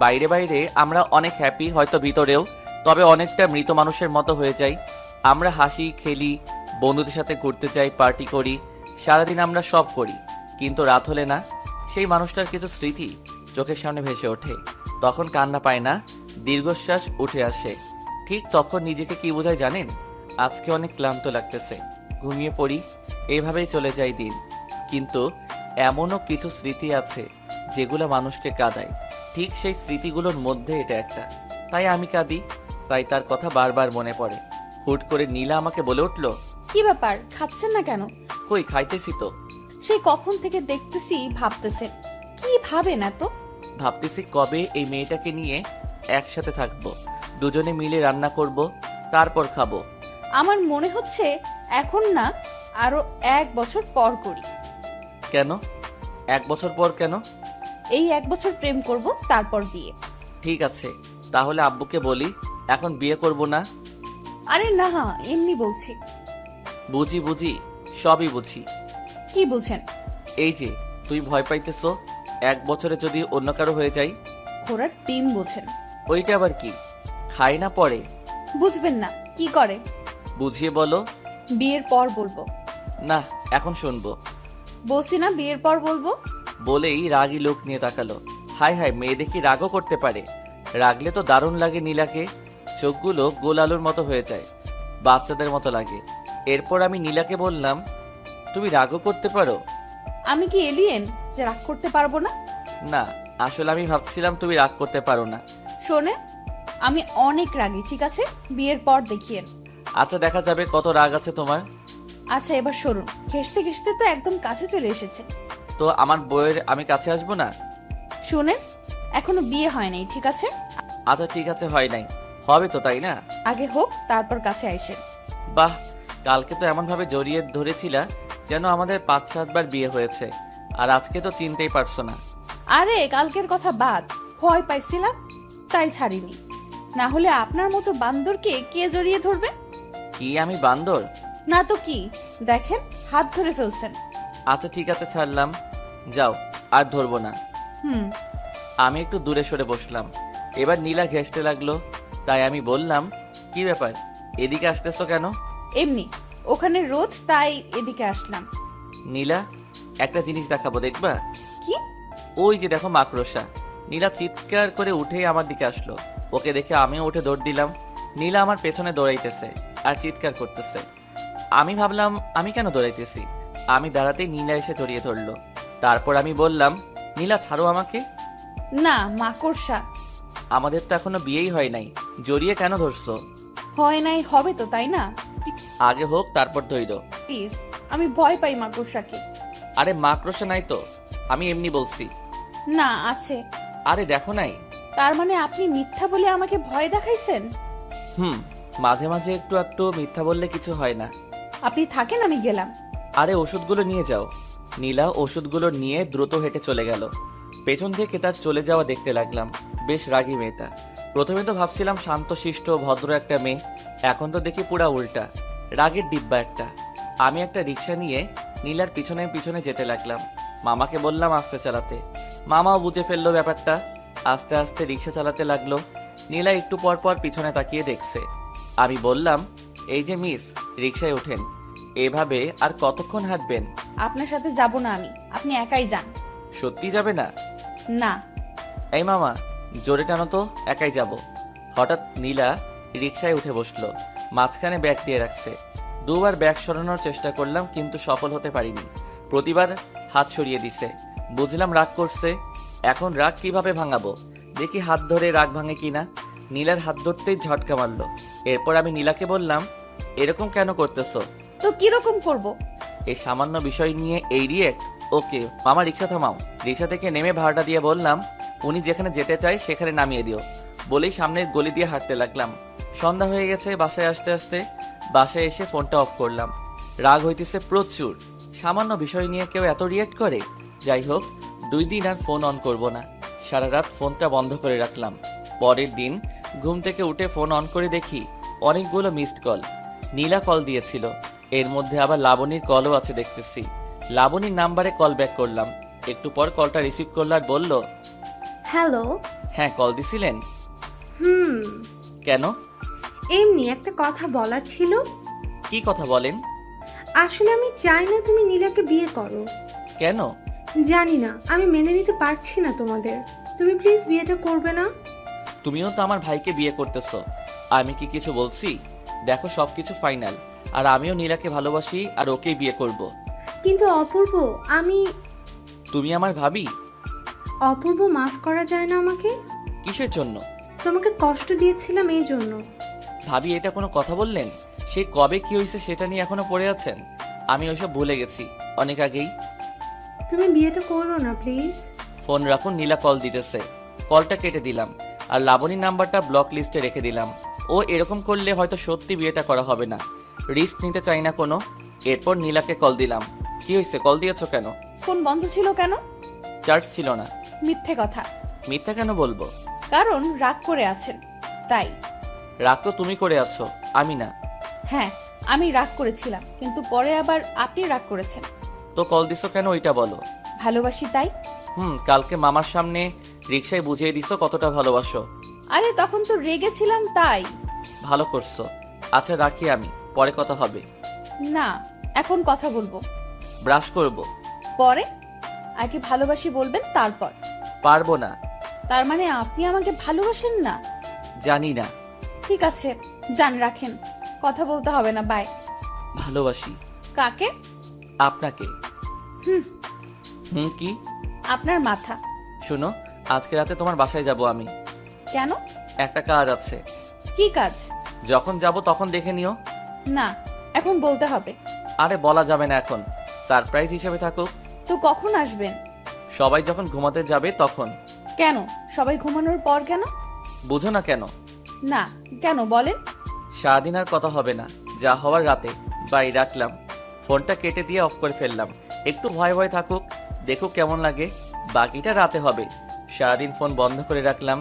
বাইরে বাইরে আমরা অনেক হ্যাপি, হয়তো ভিতরেও তবে অনেকটা মৃত মানুষের মতো হয়ে যাই। আমরা হাসি, খেলি, বন্ধুদের সাথে ঘুরতে যাই, পার্টি করি, সারাদিন আমরা সব করি। কিন্তু রাত হলে না, সেই মানুষটার কিছু স্মৃতি চোখের সামনে ভেসে ওঠে। তখন কান্না পায় না, দীর্ঘশ্বাস উঠে আসে। ঠিক তখন নিজেকে কি বোঝায় জানেন? আজকে অনেক ক্লান্ত লাগতেছে, ঘুমিয়ে পড়ি। এইভাবেই চলে যায় দিন। কিন্তু এমনও কিছু স্মৃতি আছে যেগুলো মানুষকে কাঁদায়। ঠিক সেই স্মৃতিগুলোর মধ্যে এটা একটা। তাই আমি কাঁদি, তাই তার কথা বারবার মনে পড়ে। হুট করে নীলা আমাকে বলে উঠল, কি ব্যাপার, খাচ্ছেন না কেন? কই, খাইতেছি তো। সেই কখন থেকে দেখতেছি ভাবতেছেন। কি ভাবেন এত? ভাবতেছি কবে এই মেয়েটাকে নিয়ে একসাথে থাকবো, দুজনে মিলে রান্না করব, তারপর খাবো। আমার মনে হচ্ছে এখন না, আরো 1 বছর পর করি। কেন 1 বছর পর? কেন? এই 1 বছর প্রেম করব, তারপর বিয়ে। ঠিক আছে, তাহলে আব্বুকে বলি এখন বিয়ে করব না। আরে না, এমনি বলছি। বুঝি বুঝি, সবই বুঝি। কি বুঝেন? এই যে তুই ভয় পাইতেছ 1 বছরে যদি অন্য কারো হয়ে যায়। ঘোড়ার ডিম বোঝেন? ওইটা আবার কি? খাই না পরে? বুঝবেন না, কি করে? বুঝিয়ে বলো। বিয়ের পর বলবো। না, এখন শুনবো। বলছি না বিয়ের পর বলবো। বলেই রাগী লোক নিয়ে তাকালো। হায় হায়, মেয়ে দেখি রাগও করতে পারে। রাগলে তো দারুণ লাগে নীলাকে। চোখগুলো গোল আলুর মতো হয়ে যায়, বাচ্চাদের মতো লাগে। এরপর আমি নীলাকে বললাম, তুমি রাগও করতে পারো? আমি কি এলিয়েন যে রাগ করতে পারবো না? না, আসলে আমি ভাবছিলাম তুমি রাগ করতে পারো না। শোনে, আমি অনেক রাগী, ঠিক আছে? বিয়ের পর দেখিয়েন। আচ্ছা, দেখা যাবে কত রাগ আছে তোমার। আচ্ছা, এবার সরুন। ঘেসতে ঘেসতে তো একদম কাছে চলে এসেছে। তো আমার বউয়ের আমি কাছে আসবো না? শুনেন, এখনো বিয়ে হয় নাই, ঠিক আছে? আচ্ছা ঠিক আছে, হয় নাই, হবে তো, তাই না? আগে হোক, তারপর কাছে আইসেন। বাহ, কালকে তো এমন ভাবে জড়িয়ে ধরেছিলা যেন আমাদের 5-7 বার বিয়ে হয়েছে, আর আজকে তো চিনতেই পারছো না। আরে কালকের কথা বাদ, ভয় পাইছিলাম তাই ছাড়িনি। না হলে আপনার মতো বান্দরকে কে জড়িয়ে ধরবে? কি আমি বান্দর? না তো কি, দেখেন হাত ধরে ফেলছেন। আচ্ছা ঠিক আছে, ছাড়লাম, যাও, আর ধরবো না। হুম। আমি একটু দূরে সরে বসলাম। এবার নীলা ঘেঁষতে লাগলো, তাই আমি বললাম, কি ব্যাপার, এদিকে আসতেছো কেন? এমনি, ওখানে রোদ, তাই এদিকে আসলাম। নীলা, একটা জিনিস দেখাবো, দেখবা? কি? ওই যে দেখো মাকড়সা। নীলা চিৎকার করে উঠেই আমার দিকে আসলো। ওকে দেখে আমিও উঠে দৌড় দিলাম। নীলা আমার পেছনে দৌড়াইতেছে আর চিৎকার করতেছে। আমি ভাবলাম আমি কেন দৌড়াইতেছি। আমি দাঁড়াতেই নীলা এসে জড়িয়ে ধরলো। তারপর আমি বললাম, নীলা ছাড়ো আমাকে। না, মাকড়সা। আমাদের তো এখনো বিয়েই হয় নাই, জড়িয়ে কেন ধরছো? হয় নাই, হবে তো, তাই না? আগে হোক, তারপর ধইরো। প্লিজ, আমি ভয় পাই মাকড়সাকে। আরে মাকড়সা নাই তো, আমি এমনি বলছি। না, আছে। আরে দেখো নাই। তার মানে আপনি মিথ্যা বলে আমাকে ভয় দেখাইছেন? মাঝে মাঝে একটু একটু মিথ্যা বললে কিছু হয় না। আপনি থাকেন, আমি গেলাম। আরে ওষুধগুলো নিয়ে যাও। নীলা ওষুধগুলো নিয়ে দ্রুত হেঁটে চলে গেল। পেছন থেকে তার চলে যাওয়া দেখতে লাগলাম। বেশ রাগী মেয়েটা। প্রথমে তো ভাবছিলাম শান্তশিষ্ট ভদ্র একটা মেয়ে, এখন তো দেখি পুরা উল্টা, রাগের ডিব্বা একটা। আমি একটা রিক্সা নিয়ে নীলার পিছনে পিছনে যেতে লাগলাম। মামাকে বললাম আস্তে চালাতে। মামাও বুঝে ফেললো ব্যাপারটা, আস্তে আস্তে রিক্সা চালাতে লাগলো। নীলা একটু পর পর পিছনে তাকিয়ে দেখছে। আমি বললাম, এই যে মিস, রিক্সায় ওঠেন। এভাবে আর কতক্ষণ হাঁটবেন? আপনার সাথে যাব না আমি, আপনি একাই যান। সত্যি যাবে না? না। এই মামা, জোরে টানো তো, একাই যাব। হঠাৎ নীলা রিক্সায় উঠে বসলো, মাঝখানে ব্যাগ দিয়ে রাখছে। দুবার ব্যাগ সরানোর চেষ্টা করলাম, কিন্তু সফল হতে পারিনি। প্রতিবার হাত সরিয়ে দিছে। বুঝলাম রাগ করছে। এখন রাগ কিভাবে ভাঙাবো, দেখি হাত ধরে রাগ ভাঙে কিনা। নীলার হাত ধরতেই ঝটকা মারলো। এরপর আমি নীলাকে বললাম, এরকম কেন করতেছো? তো কিরকম করব? এই সামান্য বিষয় নিয়ে এই রিয়েক্ট? ওকে মামা, রিক্সা থামাও। রিক্সা থেকে নেমে ভাড়াটা দিয়ে বললাম, উনি যেখানে যেতে চায় সেখানে নামিয়ে দিও। বলেই সামনের গলি দিয়ে হাঁটতে লাগলাম। সন্ধ্যা হয়ে গেছে। বাসায় আসতে আসতে বাসায় এসে ফোনটা অফ করলাম। রাগ হইতেছে প্রচুর। সামান্য বিষয় নিয়ে কেউ এত রিয়েক্ট করে? যাই হোক, 2 দিন আর ফোন অন করব না। সারা রাত ফোনটা বন্ধ করে রাখলাম। পরের দিন ঘুম থেকে উঠে ফোন অন করে দেখি অনেকগুলো মিসড কল। নীলা কল দিয়েছিল, এর মধ্যে আবার লাবণীর কলও আছে দেখতেছি। লাবণীর নাম্বারে কল ব্যাক করলাম। একটু পর কলটা রিসিভ করলো আর বলল, হ্যালো। হ্যাঁ কল দিছিলেন? কেন? এমনি একটা কথা বলার ছিল। কি কথা বলেন? আসলে আমি চাই না তুমি নীলাকে বিয়ে করো। কেন? জানি না, আমি মেনে নিতে পারছি না তোমাদের। তুমি প্লিজ বিয়েটা করবে না? তুমিও তো আমার ভাইকে বিয়ে করতেছো, আমি কি কিছু বলছি? দেখো সবকিছু ফাইনাল, আর আমিও নীলাকে ভালোবাসি আর ওকেই বিয়ে করব। কিন্তু অপূর্ব, তুমি আমার ভাবি। অপূর্ব, মাফ করা যায় না আমাকে? কিসের জন্য? তোমাকে কষ্ট দিয়েছিলাম এই জন্য। ভাবি এটা কোনো কথা বললেন? সে কবে কি হয়েছে সেটা নিয়ে এখনো পড়ে আছেন? আমি ওইসব ভুলে গেছি অনেক আগেই। তুমি বিয়েটা করো না প্লিজ। ফোন রাখুন, নীলা কল দিতেছে। কলটা কেটে দিলাম আর লাবণীর নাম্বারটা ব্লক লিস্টে রেখে দিলাম। ও এরকম করলে হয়তো সত্যি বিয়েটা করা হবে না, রিস্ক নিতে চাই না কোনো। এরপর নীলাকে কল দিলাম। কি হয়েছে, কল দিয়েছো কেন? ফোন বন্ধ ছিল কেন? চার্জ ছিল না। মিথ্যে কথা। মিথ্যা কেন বলবো? কারণ রাগ করে আছেন তাই। রাগ তো তুমি করে আছো, আমি না। হ্যাঁ, আমি রাগ করেছিলাম, কিন্তু পরে আবার আপনি রাগ করেছেন। তো কল দিছো কেন ওইটা বলো। ভালোবাসি তাই। কালকে মামার সামনে রিকশায় বুঝিয়ে দিছো কতটা ভালোবাসো। আরে তখন তো রেগেছিলাম তাই। ভালো করছো। আচ্ছা রাখি আমি, পরে কথা হবে। না, এখন কথা বলবো। ব্রাশ করব। পরে। আগে ভালোবাসি বলবেন তারপর। পারবো না। তার মানে আপনি আমাকে ভালোবাসেন না? জানি না। ঠিক আছে, যান, রাখেন, কথা বলতে হবে না, বাই। ভালোবাসি। কাকে? আপনাকে। কি? আপনার মাথা। শোনো, আজকে রাতে তোমার বাসায় যাব আমি। কেন? একটা কাজ আছে। কি কাজ? যখন যাব তখন দেখে নিও। না, এখন বলতে হবে। আরে বলা যাবে না এখন, সারপ্রাইজ হিসেবে থাকুক। তো কখন আসবেন? সবাই যখন ঘুমাতে যাবে তখন। কেন? সবাই ঘুমানোর পর কেন? বুঝো না কেন? না, কেন বলেন। সারাদিন আর কথা হবে না, যা হওয়ার রাতে। বাই, রাখলাম। ফোনটা কেটে দিয়ে অফ করে ফেললাম। একটু ভয় ভয় থাকুক, দেখুক কেমন লাগে, বাকিটা রাতে হবে। সারাদিন ফোন বন্ধ করে রাখলাম,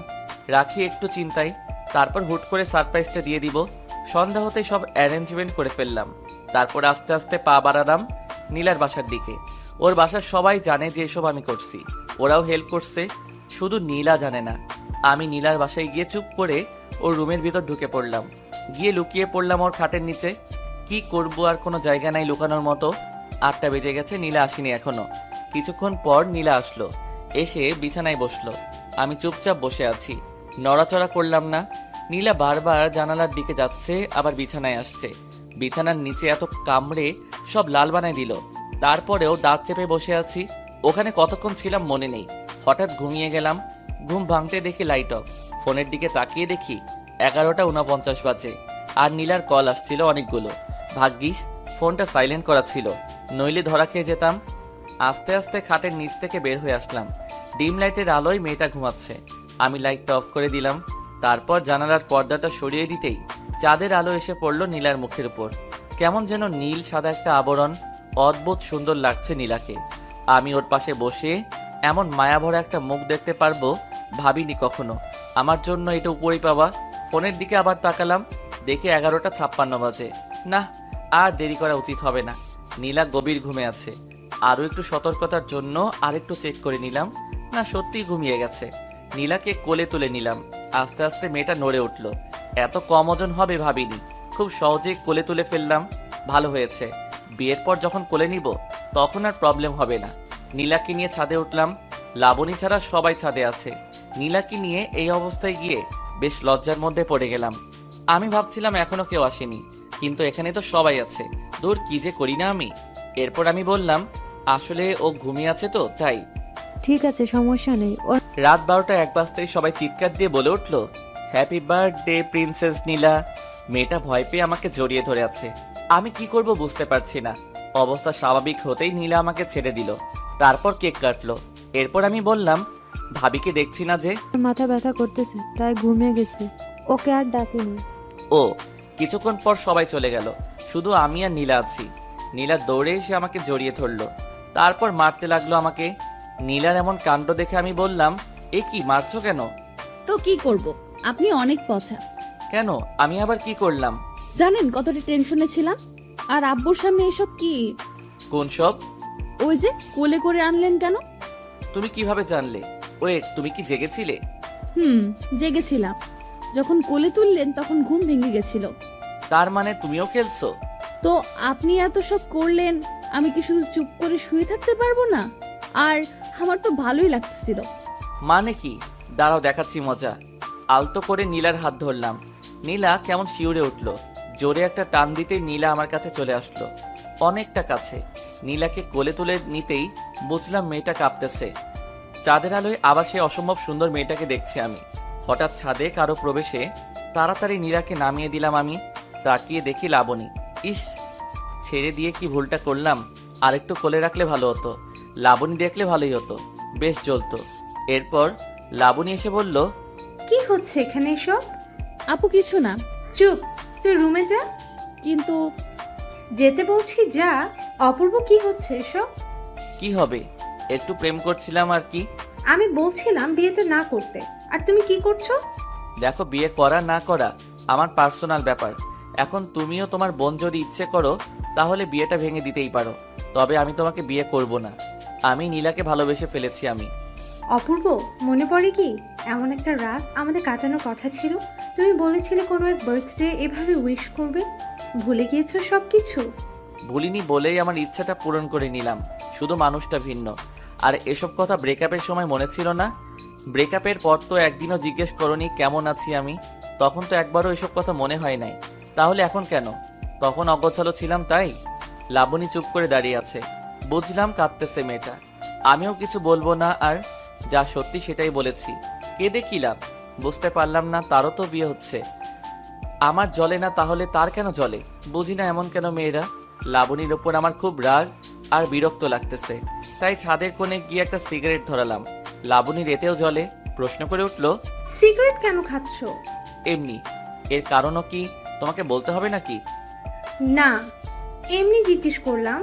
রাখি একটু চিন্তায়। তারপর হুট করে সারপ্রাইজটা দিয়ে দিব। সন্ধ্যা হতেই সব অ্যারেঞ্জমেন্ট করে ফেললাম। তারপর আস্তে আস্তে পা বাড়ালাম নীলার বাসার দিকে। ওর বাসার সবাই জানে যে এসব আমি করছি, ওরাও হেল্প করছে, শুধু নীলা জানে না। আমি নীলার বাসায় গিয়ে চুপ করে ওর রুমের ভিতর ঢুকে পড়লাম। গিয়ে লুকিয়ে পড়লাম ওর খাটের নিচে। কি করব, আর কোনো জায়গা নাই লুকানোর মতো। 8টা বেজে গেছে, নীলা আসেনি এখনো। কিছুক্ষণ পর নীলা আসলো, এসে বিছানায় বসলো। আমি চুপচাপ বসে আছি, নড়াচড়া করলাম না। নীলা বারবার জানালার দিকে যাচ্ছে, আবার বিছানায় আসছে। বিছানার নিচে এত কামড়ে সব লাল বানায় দিল। তারপরেও দাঁত চেপে বসে আছি। ওখানে কতক্ষণ ছিলাম মনে নেই। হঠাৎ ঘুমিয়ে গেলাম। ঘুম ভাঙতে দেখি লাইট অফ। ফোনের দিকে তাকিয়ে দেখি 11টা 49 বাজে, আর নীলার কল আসছিল অনেকগুলো। ভাগ্যিস ফোনটা সাইলেন্ট করা ছিল, নইলে ধরা খেয়ে যেতাম। আস্তে আস্তে খাটের নিচ থেকে বের হয়ে আসলাম। ডিম লাইটের আলোয় মেয়েটা ঘুমাচ্ছে। আমি লাইটটা অফ করে দিলাম। তারপর জানালার পর্দাটা সরিয়ে দিতেই চাঁদের আলো এসে পড়লো নীলার মুখের উপর। কেমন যেন নীল সাদা একটা আবরণ, অদ্ভুত সুন্দর লাগছে নীলাকে। আমি ওর পাশে বসে এমন মায়াভরা একটা মুখ দেখতে পারবো ভাবিনি কখনো। আমার জন্য এটা উপরেই পাওয়া। ফোনের দিকে আবার তাকালাম, দেখে 11টা 56 বাজে। না, আর দেরি করা উচিত হবে না। নীলা গভীর ঘুমে আছে। আরও একটু সতর্কতার জন্য আরেকটু চেক করে নিলাম, না সত্যিই ঘুমিয়ে গেছে। নীলাকে কোলে তুলে নিলাম। আস্তে আস্তে মেয়েটা নড়ে উঠল। এত কম ওজন হবে ভাবিনি। খুব সহজেই কোলে তুলে ফেললাম। ভালো হয়েছে, বিয়ের পর যখন কোলে নিব তখন আর প্রবলেম হবে না। নীলাকে নিয়ে ছাদে উঠলাম। লাবণী ছাড়া সবাই ছাদে আছে। নীলাকে নিয়ে এই অবস্থায় গিয়ে বেশ লজ্জার মধ্যে পড়ে গেলাম। আমি ভাবছিলাম এখনো কেউ আসেনি, কিন্তু এখানে তো সবাই আছে। দূর কি যে করি না আমি। এরপর আমি বললাম, আসলে ও ঘুমিয়ে আছে তো তাই। ঠিক আছে, সমস্যা নেই। রাত 12টা 1 বাজতেই সবাই চিৎকার দিয়ে বলে উঠল, হ্যাপি বার্থডে প্রিন্সেস নীলা। মেয়েটা ভয় পেয়ে আমাকে জড়িয়ে ধরে আছে। আমি কি করব বুঝতে পারছি না। অবস্থা স্বাভাবিক হতেই নীলা আমাকে ছেড়ে দিল। তারপর কেক কাটলো। এরপর আমি বললাম, ভাবিকে দেখছি না যে। মাথা ব্যথা করতেছে তাই ঘুমিয়ে গেছে, ওকে আর ডাকিনি। ও, কিছুক্ষণ পর সবাই চলে গেল, শুধু আমি আর নীলা আছি। নীলা দৌড়ে এসে আমাকে জড়িয়ে ধরলো, তারপর মারতে লাগলো আমাকে। নীলার এমন কাণ্ড দেখে আমি বললাম, এ কি মারছো কেন? তো কি করব, আপনি অনেক পচা। কেন, আমি আবার কি করলাম? জানেন কতটা টেনশনে ছিলাম। আর আব্বুর সামনে এসব কি? কোন সব? ওই যে কোলে করে আনলেন কেন? তুমি কিভাবে জানলে? ওয়েট, তুমি কি জেগেছিলে? জেগেছিলাম। যখন কোলে তুললেন তখন ঘুম ভেঙে গেছিল। তার মানে তুমিও খেলছো? তো আপনি এত সব করলেন, আমি কি শুধু চুপ করে শুয়ে থাকতে পারবো না? আর আমার তো ভালোই লাগতেছিল। মানে কি? দাঁড়াও দেখাচ্ছি মজা। আলতো করে নীলার হাত ধরলাম। নীলা কেমন শিউরে উঠল। জোরে একটা টান দিতেই নীলা আমার কাছে চলে আসলো, অনেকটা কাছে। নীলাকে কোলে তুলে নিতেই বুঝলাম মেয়েটা কাঁপতেছে। চাঁদের আলোয় আবার সে অসম্ভব সুন্দর মেয়েটাকে দেখছি আমি। হঠাৎ ছাদে কারো প্রবেশে তাড়াতাড়ি নীলাকে নামিয়ে দিলাম আমি। তাকিয়ে দেখি লাবণী। ইস, ছেড়ে দিয়ে কি ভুলটা করলাম। আরেকটু কোলে রাখলে ভালো হতো। লাবণী দেখলে ভালোই হতো, বেশ জ্বলতো। এরপর লাবণী এসে বলল, কি হচ্ছে এখানে এসব? আপু কিছু না। চুপ, তুই রুমে যা। কিন্তু যেতে বলছি যা। অপূর্ব, কি হচ্ছে এসব? কি হবে, একটু প্রেম করছিলাম আর কি। আমি বলছিলাম বিয়েটা না করতে, আর তুমি কি করছো? দেখো, বিয়ে করা না করা আমার পার্সোনাল ব্যাপার। এখন তুমিও তোমার বোন যদি ইচ্ছে করো তাহলে বিয়েটা ভেঙে দিতেই পারো, তবে আমি তোমাকে বিয়ে করব না। আমি নীলাকে ভালোবেসে ফেলেছি আমি। অপূর্ব, মনে পড়ে কি এমন একটা রাত আমাদের কাটানোর কথা ছিল? তুমি বলেছিলে কোনো এক বার্থডে এভাবে উইশ করবে। ভুলে গিয়েছো সব কিছু? ভুলিনি বলেই আমার ইচ্ছাটা পূরণ করে নিলাম, শুধু মানুষটা ভিন্ন। আর এসব কথা ব্রেকআপের সময় মনে ছিল না? ব্রেকআপের পর তো একদিনও জিজ্ঞেস করনি কেমন আছি আমি। তখন তো একবারও এসব কথা মনে হয় নাই। তাহলে এখন কেন? তখন অগোছালো ছিলাম তাই? লাবণী চুপ করে দাঁড়িয়ে আছে। বুঝলাম কাঁদতেছে মেয়েটা। আমিও কিছু বলবো না, আর যা সত্যি সেটাই বলেছি। কেঁদে কি লাভ? বুঝতে পারলাম না তারও তো বিয়ে হচ্ছে। আমার জ্বলে না, তাহলে তার কেন জ্বলে? বুঝি না এমন কেন মেয়েরা। লাবণীর ওপর আমার খুব রাগ আর বিরক্ত লাগতেছে, তাই ছাদের কোণে গিয়ে একটা সিগারেট ধরালাম। লাবণীর এতেও জ্বলে, প্রশ্ন করে উঠল, সিগারেট কেন খাচ্ছো? এমনি। এর কারণও কি তোমাকে বলতে হবে নাকি? না, এমনি জিজ্ঞেস করলাম।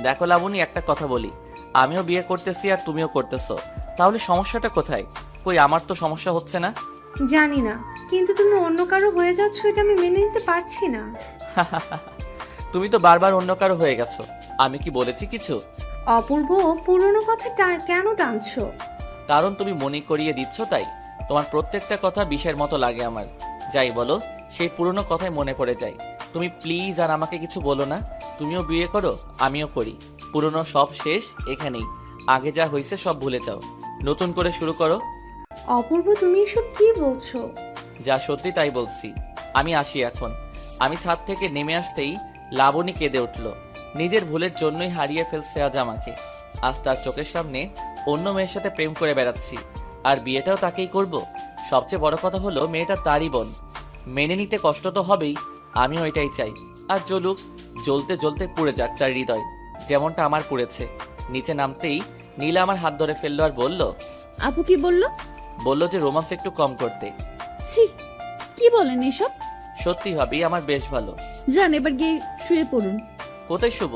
দেখো লাবণী, একটা কথা বলি, আমিও বিয়ে করতেছি আর তুমিও করতেছো, তাহলে সমস্যাটা কোথায়? কই, আমার তো সমস্যা হচ্ছে না। জানি না, কিন্তু তুমি অন্য কারো হয়ে যাচ্ছ, এটা আমি মেনে নিতে পারছি না। তুমি তো বারবার অন্য কারো হয়ে গেছো, আমি কি বলেছি কিছু? অপূর্ব, পুরনো কথা কেন টানছো? কারণ তুমি মনে করিয়ে দিচ্ছ তাই। তোমার প্রত্যেকটা কথা বিষের মতো লাগে আমার। যাই বলো, সেই পুরনো কথাই মনে পড়ে যায়। তুমি প্লিজ আর আমাকে কিছু বলো না। তুমিও বিয়ে করো, আমিও করি। পুরনো সব শেষ এখানেই। আগে যা হয়েছে সব ভুলে যাও, নতুন করে শুরু করো। অপূর্ব, তুমি এসব কি বলছো? যা সত্যি তাই বলছি। আমি আসি এখন। আমি ছাদ থেকে নেমে আসতেই লাবণী কেঁদে উঠল। নিজের ভুলের জন্যই হারিয়ে ফেলছে আজ আমাকে। আজ তার চোখের সামনে অন্য মেয়ের সাথে প্রেম করে বেড়াচ্ছি, আর বিয়েটাও তাকেই করব। সবচেয়ে বড় কথা হলো মেয়েটা তারই বোন। মেনে নিতে কষ্ট তো হবেই, আমিও এটাই চাই। আর জ্বলুক, জ্বলতে জ্বলতে পুড়ে যাক তার হৃদয়, যেমনটা আমার পুড়েছে। নিচে নামতেই নীলা আমার হাত ধরে ফেললো আর বলল, আপু কি বললো? বললো যে রোমান্স একটু কম করতে। ছি, কি বলেন এসব? সত্যি ভাবি, আমার বেশ ভালো। যান এবার গিয়ে শুয়ে পড়ুন। কোথায় শুভ?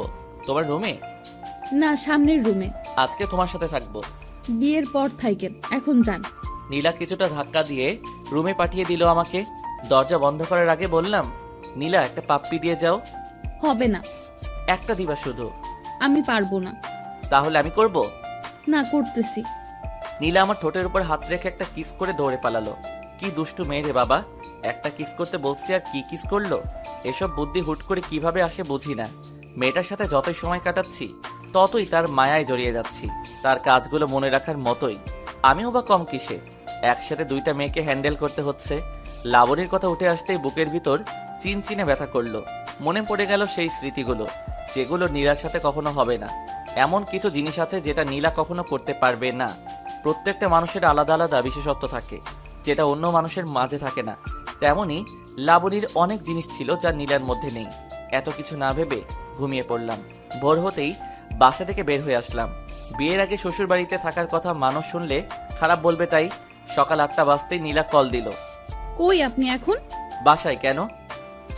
তোমার রুমে? না, সামনের রুমে। আজকে তোমার সাথে থাকবো। বিয়ের পর থাকেন, এখন যান। নীলা কিছুটা ধাক্কা দিয়ে রুমে পাঠিয়ে দিল আমাকে। দরজা বন্ধ করার আগে বললাম, নীলা একটা পাপ্পি দিয়ে যাও। হবে না। একটা দিবা শুধু? আমি পারবো না। তাহলে আমি করব। না, করতেছি। নীলা আমার ঠোঁটের উপর হাত রেখে একটা কিস করে দৌড়ে পালালো। কি দুষ্টু মেয়ে রে বাবা, একটা কিস করতে বলছি আর কি কিস করলো। এসব বুদ্ধি হুট করে কিভাবে আসে বুঝি না। মেয়েটার সাথে যতই সময় কাটাচ্ছি ততই তার মায়ায় জড়িয়ে যাচ্ছি, তার কাজগুলো মনে রাখার মতোই। আমিও বা কম কিসে, একসাথে দুইটা মেয়েকে হ্যান্ডেল করতে হচ্ছে। লাবণীর কথা উঠে আসতেই বুকের ভিতর চিনচিনে ব্যথা করলো। মনে পড়ে গেল সেই স্মৃতিগুলো, যেগুলো নীলার সাথে কখনো হবে না। এমন কিছু জিনিস আছে যেটা নীলা কখনো করতে পারবে না। প্রত্যেকটা মানুষের আলাদা আলাদা বিশেষত্ব থাকে, যেটা অন্য মানুষের মাঝে থাকে না। তেমনি লাবণীর অনেক জিনিস ছিল যা নীলার মধ্যে নেই। এত কিছু না ভেবে ঘুমিয়ে পড়লাম। ভোর হতেই বাসা থেকে বের হয়ে আসলাম। বিয়ের আগে শ্বশুর বাড়িতে থাকার কথা মানুষ শুনলে খারাপ বলবে, তাই সকাল 8টা বাজতেই নীলা কল দিল। কই আপনি এখন? বাসায়। কেন?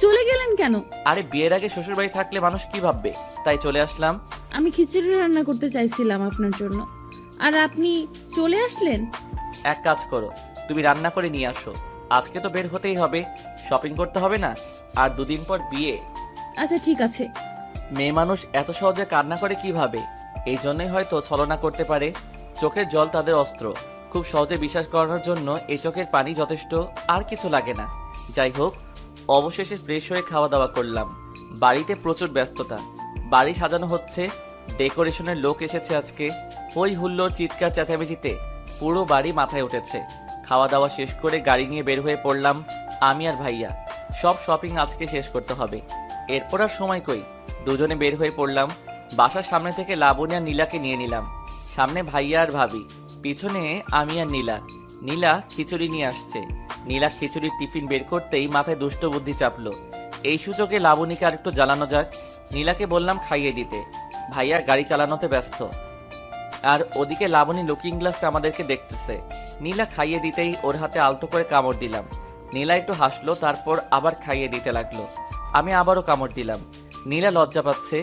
চলে গেলেন কেন? আরে বিয়ের আগে শ্বশুর বাড়ি থাকলে মানুষ কি ভাববে, তাই চলে আসলাম। আমি খিচুড়ি রান্না করতে চাইছিলাম আপনার জন্য, আর আপনি চলে আসলেন। এক কাজ করো, তুমি রান্না করে নিয়ে আসো। আজকে তো বের হতেই হবে, শপিং করতে হবে না? আর দুদিন পর বিয়ে। আচ্ছা ঠিক আছে। মেয়ে মানুষ এত সহজে কান্না করে কিভাবে? এই জন্যই হয়তো ছলনা করতে পারে। চোখের জল তাদের অস্ত্র, খুব সহজে বিশ্বাস করানোর জন্য এই চোখের পানি যথেষ্ট, আর কিছু লাগে না। যাই হোক, অবশেষে ফ্রেশ হয়ে খাওয়া দাওয়া করলাম। বাড়িতে প্রচুর ব্যস্ততা, বাড়ি সাজানো হচ্ছে, ডেকোরেশনের লোক এসেছে আজকে। হই হুল্লোড় চিৎকার চেঁচামেচিতে পুরো বাড়ি মাথায় উঠেছে। খাওয়া দাওয়া শেষ করে গাড়ি নিয়ে বের হয়ে পড়লাম আমি আর ভাইয়া। সব শপিং আজকে শেষ করতে হবে, এরপর আর সময় কই। দুজনে বের হয়ে পড়লাম। বাসার সামনে থেকে লাবণী আর নীলাকে নিয়ে নিলাম। সামনে ভাইয়া আর ভাবি, পিছনে আমি আর নীলা। নীলা খিচুড়ি নিয়ে আসছে। নীলা খিচুড়ির টিফিন বের করতেই মাথায় দুষ্ট বুদ্ধি চাপলো। এই সুযোগে লাবণীকে আর একটু জ্বালানো যাক। নীলাকে বললাম খাইয়ে দিতে, ভাইয়া গাড়ি চালানোতে ব্যস্ত। আর ওদিকে লাবণী লুকিং গ্লাসে আমাদেরকে দেখতেছে। নীলা খাইয়ে দিতেই ওর হাতে আলতো করে কামড় দিলাম। নীলা একটু হাসলো, তারপর আবার খাইয়ে দিতে লাগলো। আমি আবারও কামড় দিলাম। নীলা লজ্জা পাচ্ছে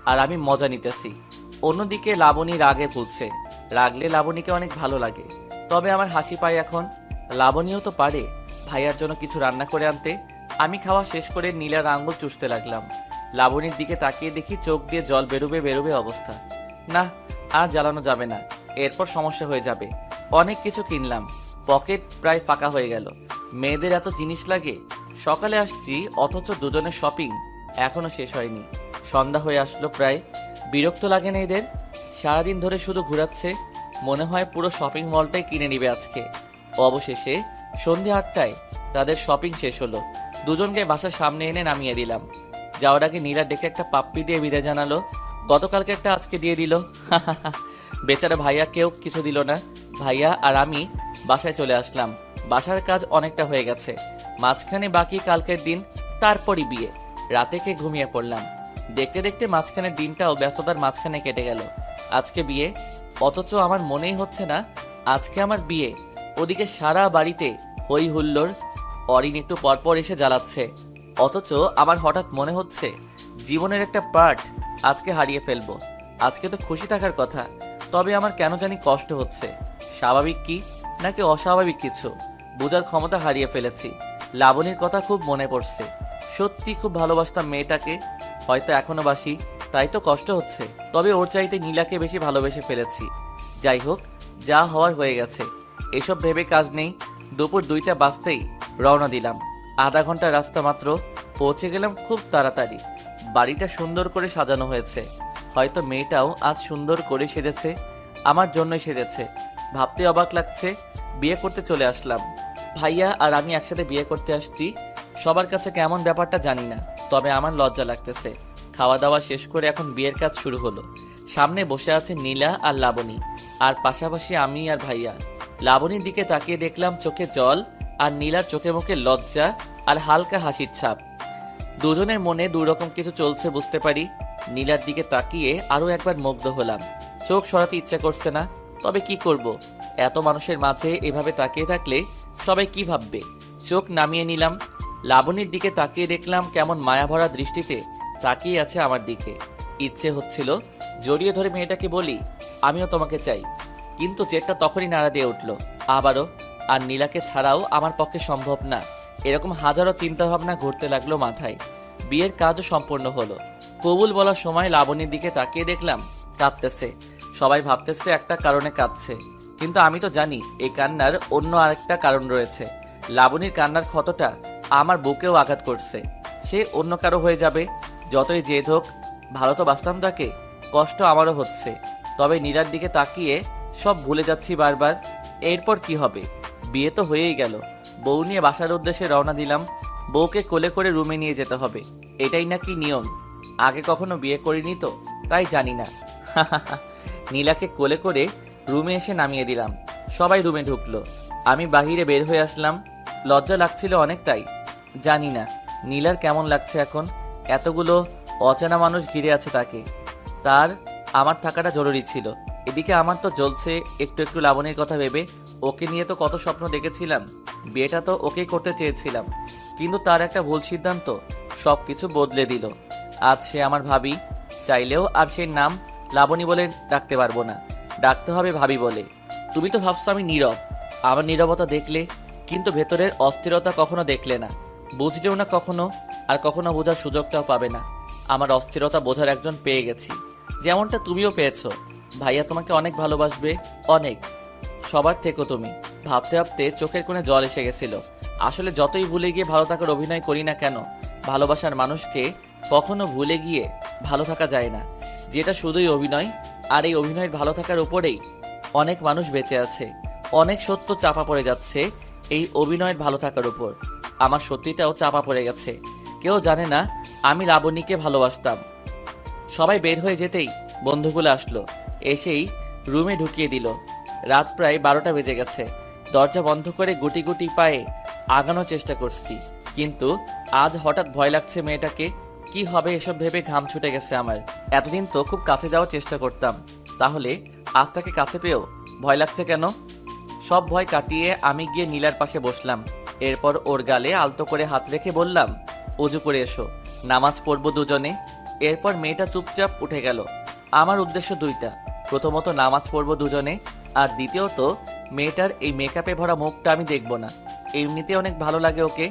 আর আমি মজা নিতেছি। অন্যদিকে লাবণী রাগে ফুলছে। রাগলে লাবণীকে অনেক ভালো লাগে, তবে আমার হাসি পায় এখন। লাবণীও তো পারে ভাইয়ার জন্য কিছু রান্না করে আনতে। আমি খাওয়া শেষ করে নীলার আঙুল চুষতে লাগলাম। লাবণীর দিকে তাকিয়ে দেখি চোখ দিয়ে জল বেরোবে বেরোবে অবস্থা। না, আর জ্বালানো যাবে না, এরপর সমস্যা হয়ে যাবে। অনেক কিছু কিনলাম, পকেট প্রায় ফাঁকা হয়ে গেল। মেয়েদের এত জিনিস লাগে। সকালে আসছি অথচ দুজনের শপিং এখনো শেষ হয়নি। সন্ধ্যা হয়ে আসলো প্রায়। বিরক্ত লাগে না এদের? সারাদিন ধরে শুধু ঘোরাচ্ছে, মনে হয় পুরো শপিং মলটাই কিনে নিবে আজকে। অবশেষে সন্ধ্যে 8টায় তাদের শপিং শেষ হলো। দুজনকে বাসার সামনে এনে নামিয়ে দিলাম। যাওয়ার আগে নীলা ডেকে একটা পাপ্পি দিয়ে বিদায় জানালো। গতকালকে একটা আজকে দিয়ে দিল। বেচারা ভাইয়া কেউ কিছু দিল না। ভাইয়া আর আমি বাসায় চলে আসলাম। বাসার কাজ অনেকটা হয়ে গেছে, মাঝখানে বাকি কালকের দিন, তারপরই বিয়ে। রাতে খেয়ে ঘুমিয়ে পড়লাম। দেখতে দেখতে মাঝখানের দিনটাও ব্যস্ততার মাঝখানে কেটে গেল। আজকে বিয়ে, অথচ আমার মনেই হচ্ছে না আজকে আমার বিয়ে। ওদিকে সারা বাড়িতে হই হুল্লোড়। অরিন একটু পরপর এসে জ্বালাচ্ছে, অথচ আমার হঠাৎ মনে হচ্ছে জীবনের একটা পার্ট আজকে হারিয়ে ফেলবো। আজকে তো খুশি থাকার কথা, তবে আমার কেন জানি কষ্ট হচ্ছে। স্বাভাবিক কি নাকি অস্বাভাবিক কিছু বোঝার ক্ষমতা হারিয়ে ফেলেছি। লাবণীর কথা খুব মনে পড়ছে। সত্যি খুব ভালোবাসতাম মেয়েটাকে, হয়তো এখনো বাসি, তাই তো কষ্ট হচ্ছে। তবে ওর চাইতে নীলাকে বেশি ভালোবেসে ফেলেছি। যাই হোক, যা হওয়ার হয়ে গেছে, এসব ভেবে কাজ নেই। দুপুর 2টা বাজতেই রওনা দিলাম। আধা ঘন্টা রাস্তা মাত্র, পৌঁছে গেলাম খুব তাড়াতাড়ি। বাড়িটা সুন্দর করে সাজানো হয়েছে, হয়তো মেয়েটাও আজ সুন্দর করে সেজেছে, আমার জন্যই সেজেছে। ভাবতে অবাক লাগছে, বিয়ে করতে চলে আসলাম। ভাইয়া আর আমি একসাথে বিয়ে করতে আসছি। সবার কাছে কেমন ব্যাপারটা জানি না, তবে আমার লজ্জা লাগতেছে। খাওয়া দাওয়া শেষ করে এখন বিয়ের কাজ শুরু হলো। সামনে বসে আছে নীলা আর লাবণী, আর পাশাপাশি আমি আর ভাইয়া। লাবণীর দিকে তাকিয়ে দেখলাম চোখে জল, আর নীলার চোখে মুখে লজ্জা আর হালকা হাসির ছাপ। দুজনের মনে দুই রকম কিছু চলছে বুঝতে পারি। নীলার দিকে তাকিয়ে আরো একবার মুগ্ধ হলাম। চোখ সরাতে ইচ্ছে করছে না, তবে কি করব, এত মানুষের মাঝে এভাবে তাকিয়ে থাকলে সবাই কি ভাববে। চোখ নামিয়ে নিলাম। লাবণীর দিকে তাকিয়ে দেখলাম কেমন মায়াভরা দৃষ্টিতে তাকিয়ে আছে আমার দিকে। ইচ্ছে হচ্ছিল জড়িয়ে ধরে মেয়েটাকে বলি, আমিও তোমাকে চাই, কিন্তু জেটটা তখনই নাড়া দিয়ে উঠল আবারও। আর নীলাকে ছাড়াও আমার পক্ষে সম্ভব না। এরকম হাজারো চিন্তাভাবনা ঘুরতে লাগলো মাথায়। বিয়ের কাজও সম্পূর্ণ হলো। কবুল বলার সময় লাবণীর দিকে তাকিয়ে দেখলাম কাঁদতেছে। সবাই ভাবতেছে একটা কারণে কাঁদছে, কিন্তু আমি তো জানি এই কান্নার অন্য আরেকটা কারণ রয়েছে। লাবণীর কান্নার ক্ষতটা আমার বুকেও আঘাত করছে। সে অন্য কারো হয়ে যাবে, যতই জেদ হোক। ভালো তো বাসতাম তাকে, কষ্ট আমারও হচ্ছে। তবে নীলার দিকে তাকিয়ে সব ভুলে যাচ্ছি বারবার। এরপর কি হবে? বিয়ে তো হয়েই গেল। বউ নিয়ে বাসার উদ্দেশ্যে রওনা দিলাম। বউকে কোলে করে রুমে নিয়ে যেতে হবে, এটাই নাকি নিয়ম। আগে কখনো বিয়ে করিনি তো, তাই জানি না। নীলাকে কোলে করে রুমে এসে নামিয়ে দিলাম। সবাই রুমে ঢুকলো, আমি বাহিরে বের হয়ে আসলাম। লজ্জা লাগছিল অনেক, তাই জানি না নীলার কেমন লাগছে এখন। এতগুলো অচেনা মানুষ ঘিরে আছে তাকে, তার আমার থাকাটা জরুরি ছিল। এদিকে আমার তো জ্বলছে একটু একটু লাবণীর কথা ভেবে। ওকে নিয়ে তো কত স্বপ্ন দেখেছিলাম, বিয়েটা তো ওকেই করতে চেয়েছিলাম, কিন্তু তার একটা ভুল সিদ্ধান্ত সব কিছু বদলে দিল। আজ সে আমার ভাবি, চাইলেও আর সে নাম লাবণী বলে ডাকতে পারবো না, ডাকতে হবে ভাবি বলে। তুমি তো ভাবছো আমি নীরব, আমার নীরবতা দেখলে, কিন্তু ভেতরের অস্থিরতা কখনো দেখলে না, বুঝলেও না কখনো, আর কখনো বোঝার সুযোগটাও পাবে না। আমার অস্থিরতা বোঝার একজন পেয়ে গেছি, যেমনটা তুমিও পেয়েছো। ভাইয়া তোমাকে অনেক ভালোবাসবে, অনেক, সবার থেকো তুমি। ভাবতে ভাবতে চোখের কোণে জল এসে গেছিল। আসলে যতই ভুলে গিয়ে ভালো থাকার অভিনয় করি না কেন, ভালোবাসার মানুষকে কখনো ভুলে গিয়ে ভালো থাকা যায় না। যেটা শুধুই অভিনয়, আর এই অভিনয়ের ভালো থাকার উপরেই অনেক মানুষ বেঁচে আছে। অনেক সত্য চাপা পড়ে যাচ্ছে এই অভিনয়ের ভালো থাকার উপর। আমার সত্যিটাও চাপা পড়ে গেছে। কেউ জানে না আমি লাবণীকে ভালোবাসতাম। সবাই বের হয়ে যেতেই বন্ধুগুলো আসলো, এসেই রুমে ঢুকিয়ে দিল। রাত প্রায় 12টা বেজে গেছে। দরজা বন্ধ করে গুটি গুটি পায়ে আগানোর চেষ্টা করছি, কিন্তু আজ হঠাৎ ভয় লাগছে মেয়েটাকে। কি হবে এসব ভেবে ঘাম ছুটে গেছে আমার। এতদিন তো খুব কাছে যাওয়ার চেষ্টা করতাম, তাহলে আজ তাকে কাছে পেয়েও ভয় লাগছে কেন? সব ভয় কাটিয়ে আমি গিয়ে নীলার পাশে বসলাম। এরপর ওর গালে আলতো করে হাত রেখে বললাম, অজু করে এসো, নামাজ পড়বো দুজনে। এরপর মেয়েটা চুপচাপ উঠে গেল। আমার উদ্দেশ্য দুইটা, প্রথমত নামাজ পড়বো দুজনে, আর দ্বিতীয়ত মেয়েটার এই মেকআপে ভরা মুখটা আমি দেখব না। এমনিতে অনেক ভালো লাগে ওকে,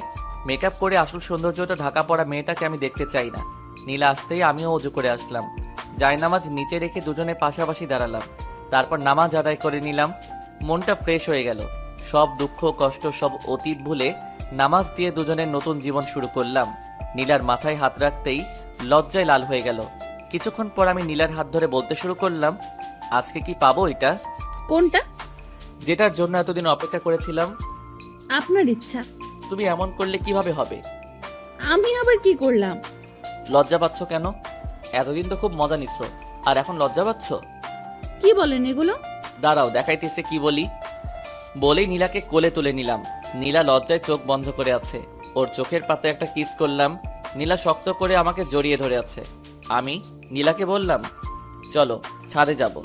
মেকআপ করে আসল সৌন্দর্যটা ঢাকা পড়া মেয়েটাকে আমি দেখতে চাই না। নীলা আসতেই আমিও অজু করে আসলাম। জায়নামাজ নিচে রেখে দুজনে পাশাপাশি দাঁড়ালাম। তারপর নামাজ আদায় করে নিলাম। মনটা ফ্রেশ হয়ে গেল। সব দুঃখ কষ্ট সব অতীত ভুলে নামাজ দিয়ে দুজনের নতুন জীবন শুরু করলাম। নীলার মাথায় হাত রাখতেই লজ্জায় লাল হয়ে গেল। কিছুক্ষণ পর আমি নীলার হাত ধরে বলতে শুরু করলাম, আজকে কি পাবো এটা? কোনটা? যেটার জন্য এতদিন অপেক্ষা করেছিলাম। আপনার ইচ্ছা। তুমি এমন করলে কিভাবে হবে? আমি আবার কি করলাম? লজ্জা পাচ্ছ কেন? এতদিন তো খুব মজা নিচ্ছ, আর এখন লজ্জা পাচ্ছ? কি বলেন এগুলো? দাঁড়াও দেখাইতেছে কি বলি। বলেই নীলাকে কোলে তুলে নিলাম। নীলা লজ্জায় চোখ বন্ধ করে আছে। ওর চোখের পাতে একটা কিস করলাম। নীলা শক্ত করে আমাকে জড়িয়ে ধরে আছে। আমি নীলাকে বললাম, চলো ছাদে যাব।